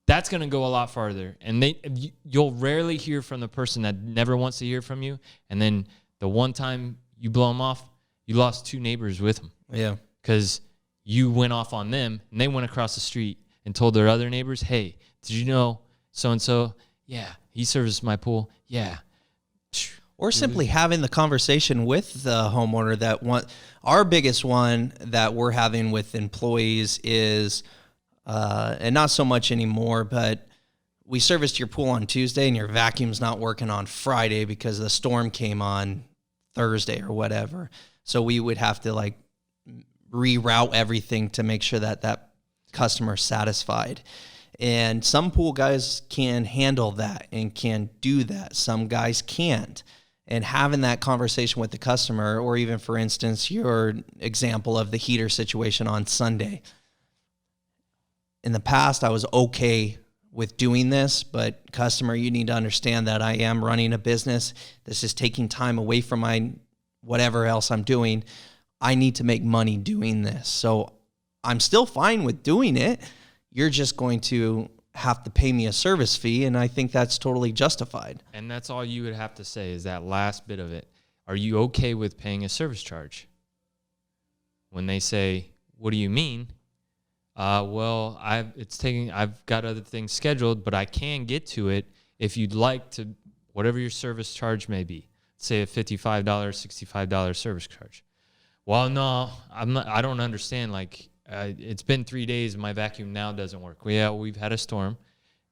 that's going to go a lot farther. And you'll rarely hear from the person that never wants to hear from you, and then the one time you blow them off, you lost 2 neighbors with them. Yeah. Because you went off on them, and they went across the street and told their other neighbors, hey, did you know so-and-so? Yeah, he services my pool. Yeah. Or simply having the conversation with the homeowner our biggest one that we're having with employees is, and not so much anymore, but we serviced your pool on Tuesday and your vacuum's not working on Friday because the storm came on Thursday or whatever. So we would have to reroute everything to make sure that customer's satisfied. And some pool guys can handle that and can do that. Some guys can't. And having that conversation with the customer, or even, for instance, your example of the heater situation on Sunday. In the past, I was okay with doing this, but customer, you need to understand that I am running a business. This is taking time away from my whatever else I'm doing. I need to make money doing this. So I'm still fine with doing it. You're just going to have to pay me a service fee, and I think that's totally justified. And that's all you would have to say is that last bit of it. Are you okay with paying a service charge? When they say, what do you mean? Well, I've got other things scheduled, but I can get to it if you'd like to, whatever your service charge may be. Say a $55, $65 service charge. Well, no, I don't understand. It's been 3 days and my vacuum now doesn't work. Well, yeah, we've had a storm,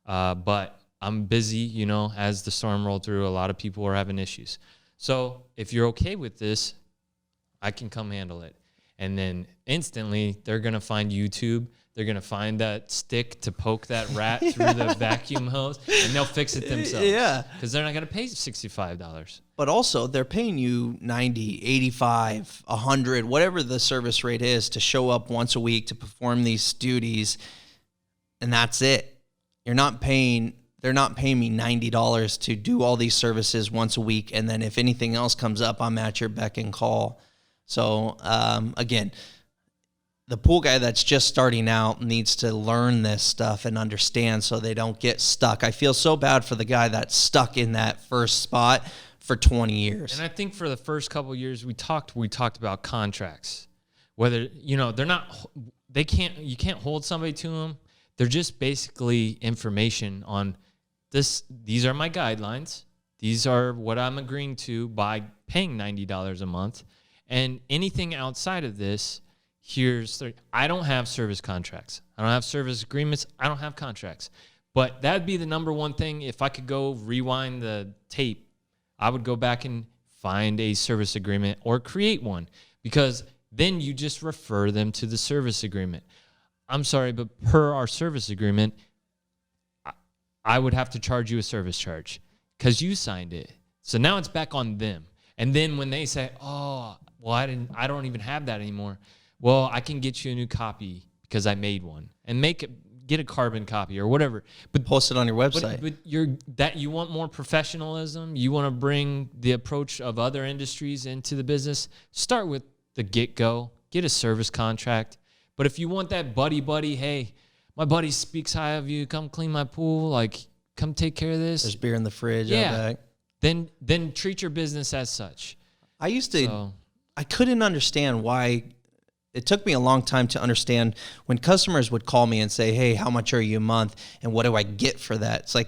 but I'm busy, as the storm rolled through, a lot of people are having issues. So if you're okay with this, I can come handle it. And then instantly they're going to find YouTube. They're going to find that stick to poke that rat through the vacuum hose, and they'll fix it themselves. Yeah. Because they're not going to pay $65. But also, they're paying you $90, $85, $100, whatever the service rate is, to show up once a week to perform these duties, and that's it. They're not paying me $90 to do all these services once a week, and then if anything else comes up, I'm at your beck and call. So, again, the pool guy that's just starting out needs to learn this stuff and understand so they don't get stuck. I feel so bad for the guy that's stuck in that first spot for 20 years. And I think for the first couple of years we talked about contracts. Whether, you can't hold somebody to them. They're just basically information on this. These are my guidelines. These are what I'm agreeing to by paying $90 a month. And anything outside of this, I don't have service contracts. I don't have service agreements. I don't have contracts. But that'd be the number one thing. If I could go rewind the tape, I would go back and find a service agreement or create one, because then you just refer them to the service agreement. I'm sorry, but per our service agreement, I would have to charge you a service charge because you signed it. So now it's back on them. And then when they say, oh, well, I don't even have that anymore. Well, I can get you a new copy because I made one, and get a carbon copy or whatever. But post it on your website. But you want more professionalism. You want to bring the approach of other industries into the business. Start with the get-go. Get a service contract. But if you want that buddy, hey, my buddy speaks high of you. Come clean my pool. Come take care of this. There's beer in the fridge. Yeah. Then treat your business as such. I couldn't understand why. It took me a long time to understand when customers would call me and say, hey, how much are you a month? And what do I get for that? It's like,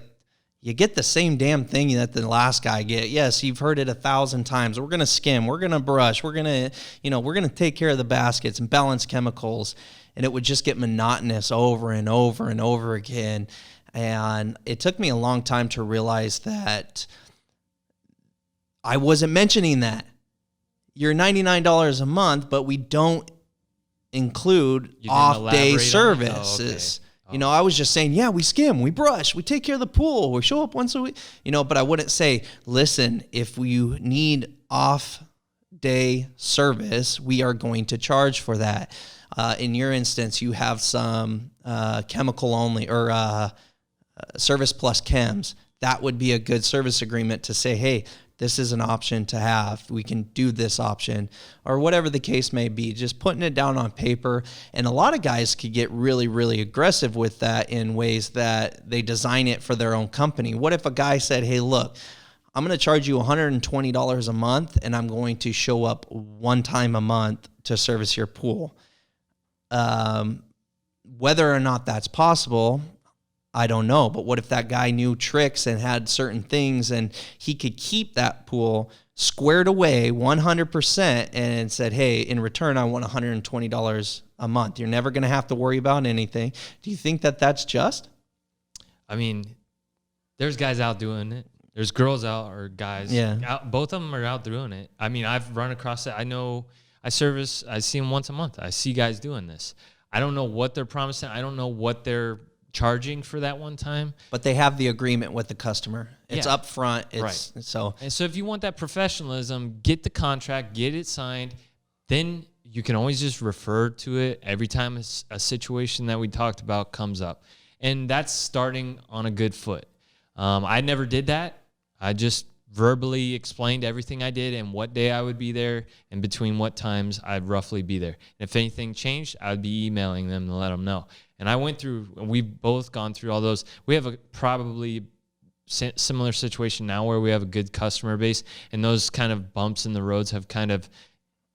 you get the same damn thing that the last guy get. Yes, you've heard it 1,000 times. We're going to skim. We're going to brush. We're going to take care of the baskets and balance chemicals. And it would just get monotonous over and over and over again. And it took me a long time to realize that I wasn't mentioning that. You're $99 a month, but we don't include You didn't off-day elaborate on it? services. Oh, You know, I was just saying, yeah, we skim, we brush, we take care of the pool, we show up once a week, you know, but I wouldn't say, listen, if you need off-day service, we are going to charge for that. In your instance, you have some chemical only or service plus chems. That would be a good service agreement to say, hey, this is an option to have. We can do this option or whatever the case may be, just putting it down on paper. And a lot of guys could get really, really aggressive with that in ways that they design it for their own company. What if a guy said, hey, look, I'm going to charge you $120 a month and I'm going to show up one time a month to service your pool. Whether or not that's possible, I don't know. But what if that guy knew tricks and had certain things and he could keep that pool squared away 100% and said, hey, in return, I want $120 a month. You're never going to have to worry about anything. Do you think that that's just? I mean, there's guys out doing it. There's girls out or guys. Yeah. Out, both of them are out doing it. I mean, I've run across it. I know I see them once a month. I see guys doing this. I don't know what they're promising. I don't know what they're charging for that one time. But they have the agreement with the customer. It's up front. It's right. So if you want that professionalism, get the contract, get it signed. Then you can always just refer to it every time a situation that we talked about comes up. And that's starting on a good foot. I never did that. I just verbally explained everything I did and what day I would be there and between what times I'd roughly be there. And if anything changed, I would be emailing them to let them know. And I went through, we've both gone through all those. We have a probably similar situation now where we have a good customer base, and those kind of bumps in the roads have kind of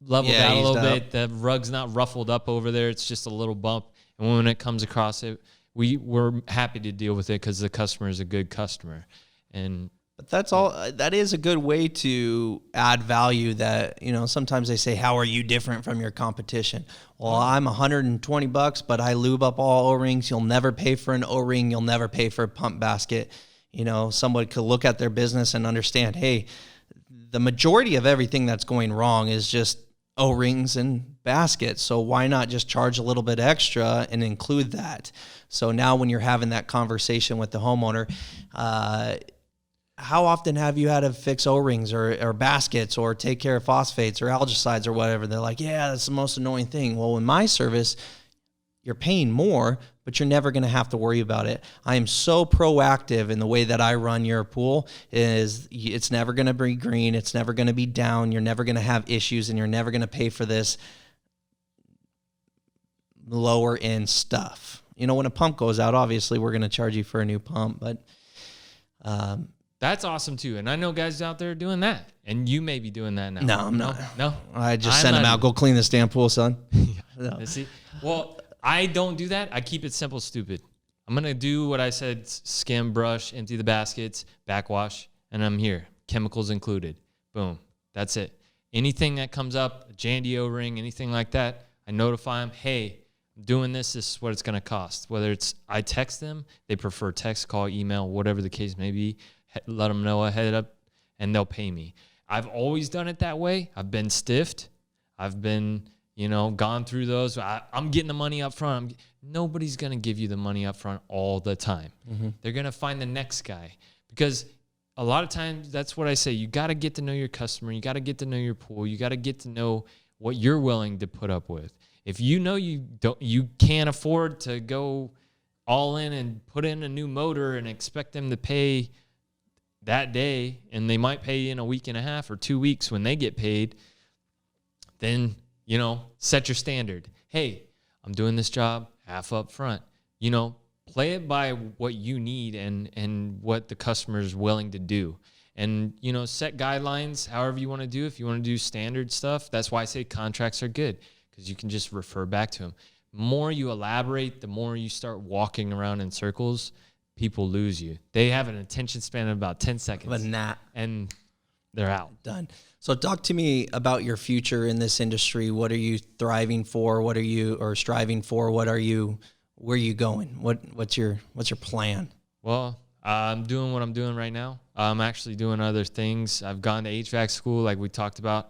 leveled out a little bit. The rug's not ruffled up over there. It's just a little bump. And when it comes across it, we're happy to deal with it because the customer is a good customer. But that's all. That is a good way to add value. That, you know, sometimes they say, "How are you different from your competition?" Well, I'm $120, but I lube up all O-rings. You'll never pay for an O-ring. You'll never pay for a pump basket. You know, somebody could look at their business and understand, hey, the majority of everything that's going wrong is just O-rings and baskets. So why not just charge a little bit extra and include that? So now when you're having that conversation with the homeowner, how often have you had to fix O-rings or baskets or take care of phosphates or algicides or whatever? They're like, yeah, that's the most annoying thing. Well, in my service, you're paying more, but you're never going to have to worry about it. I am so proactive in the way that I run your pool. Is it's never going to be green. It's never going to be down. You're never going to have issues, and you're never going to pay for this lower end stuff. You know, when a pump goes out, obviously we're going to charge you for a new pump, but that's awesome too. And I know guys out there doing that, and you may be doing that now. No, I'm not. No, I just sent them out. Go clean this damn pool, son. No. See, well, I don't do that. I keep it simple, stupid. I'm going to do what I said: skim, brush, empty the baskets, backwash, and I'm here. Chemicals included. Boom. That's it. Anything that comes up, a Jandy O-ring, anything like that, I notify them, hey, I'm doing this. This is what it's going to cost. Whether it's I text them, they prefer text, call, email, whatever the case may be, let them know ahead up, and they'll pay me. I've always done it that way. I've been stiffed. I've been, gone through those. I'm getting the money up front. Nobody's going to give you the money up front all the time. Mm-hmm. They're going to find the next guy, because a lot of times that's what I say. You got to get to know your customer. You got to get to know your pool. You got to get to know what you're willing to put up with. If you know you can't afford to go all in and put in a new motor and expect them to pay that day, and they might pay in a week and a half or 2 weeks when they get paid, then, set your standard. Hey, I'm doing this job half up front. Play it by what you need and what the customer is willing to do. And, set guidelines however you want to do. If you want to do standard stuff, that's why I say contracts are good, because you can just refer back to them. The more you elaborate, the more you start walking around in circles, people lose you. They have an attention span of about 10 seconds. But not. And they're out. Done. So talk to me about your future in this industry. What are you thriving for? What are you striving for? Where are you going? What's your plan? Well, I'm doing what I'm doing right now. I'm actually doing other things. I've gone to HVAC school like we talked about,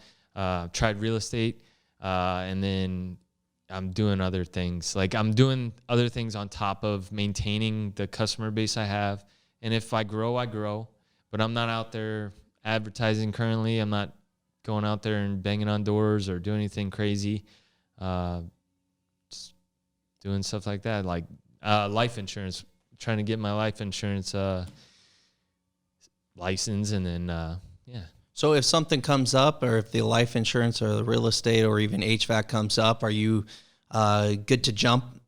tried real estate, and then I'm doing other things. Like I'm doing other things on top of maintaining the customer base I have. And if I grow, I grow. But I'm not out there advertising currently. I'm not going out there and banging on doors or doing anything crazy. Just doing stuff like that, like life insurance, trying to get my life insurance license, and then, yeah. So if something comes up, or if the life insurance or the real estate or even HVAC comes up, are you good to jump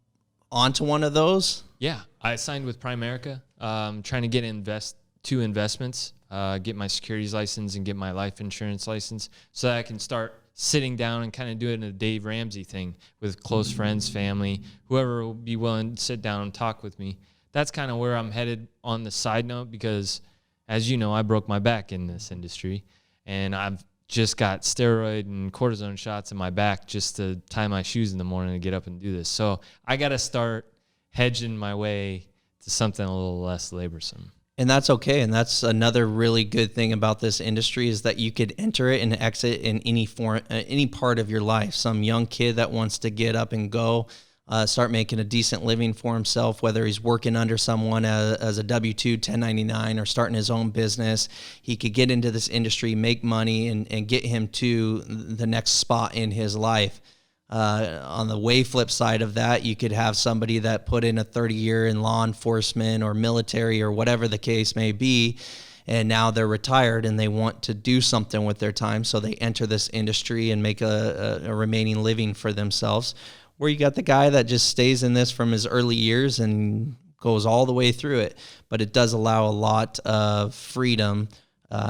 onto one of those? Yeah, I signed with Primerica. Trying to get two investments, get my securities license and get my life insurance license, so that I can start sitting down and kind of do it in a Dave Ramsey thing with close friends, family, whoever will be willing to sit down and talk with me. That's kind of where I'm headed on the side note, because as you know, I broke my back in this industry, and I've just got steroid and cortisone shots in my back just to tie my shoes in the morning to get up and do this. So I got to start hedging my way to something a little less laborsome. And that's okay. And that's another really good thing about this industry, is that you could enter it and exit in any form, any part of your life. Some young kid that wants to get up and go, start making a decent living for himself, whether he's working under someone as a W-2, 1099, or starting his own business, he could get into this industry, make money, and get him to the next spot in his life. On the way flip side of that, you could have somebody that put in a 30-year in law enforcement or military or whatever the case may be, and now they're retired and they want to do something with their time, so they enter this industry and make a remaining living for themselves. Where you got the guy that just stays in this from his early years and goes all the way through it. But it does allow a lot of freedom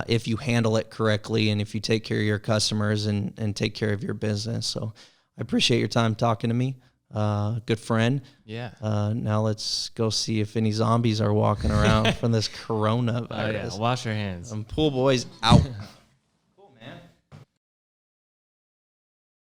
if you handle it correctly, and if you take care of your customers and take care of your business. So I appreciate your time talking to me. Good friend. Yeah. Now let's go see if any zombies are walking around from this coronavirus. Oh, yeah. Wash your hands. Pool boys out.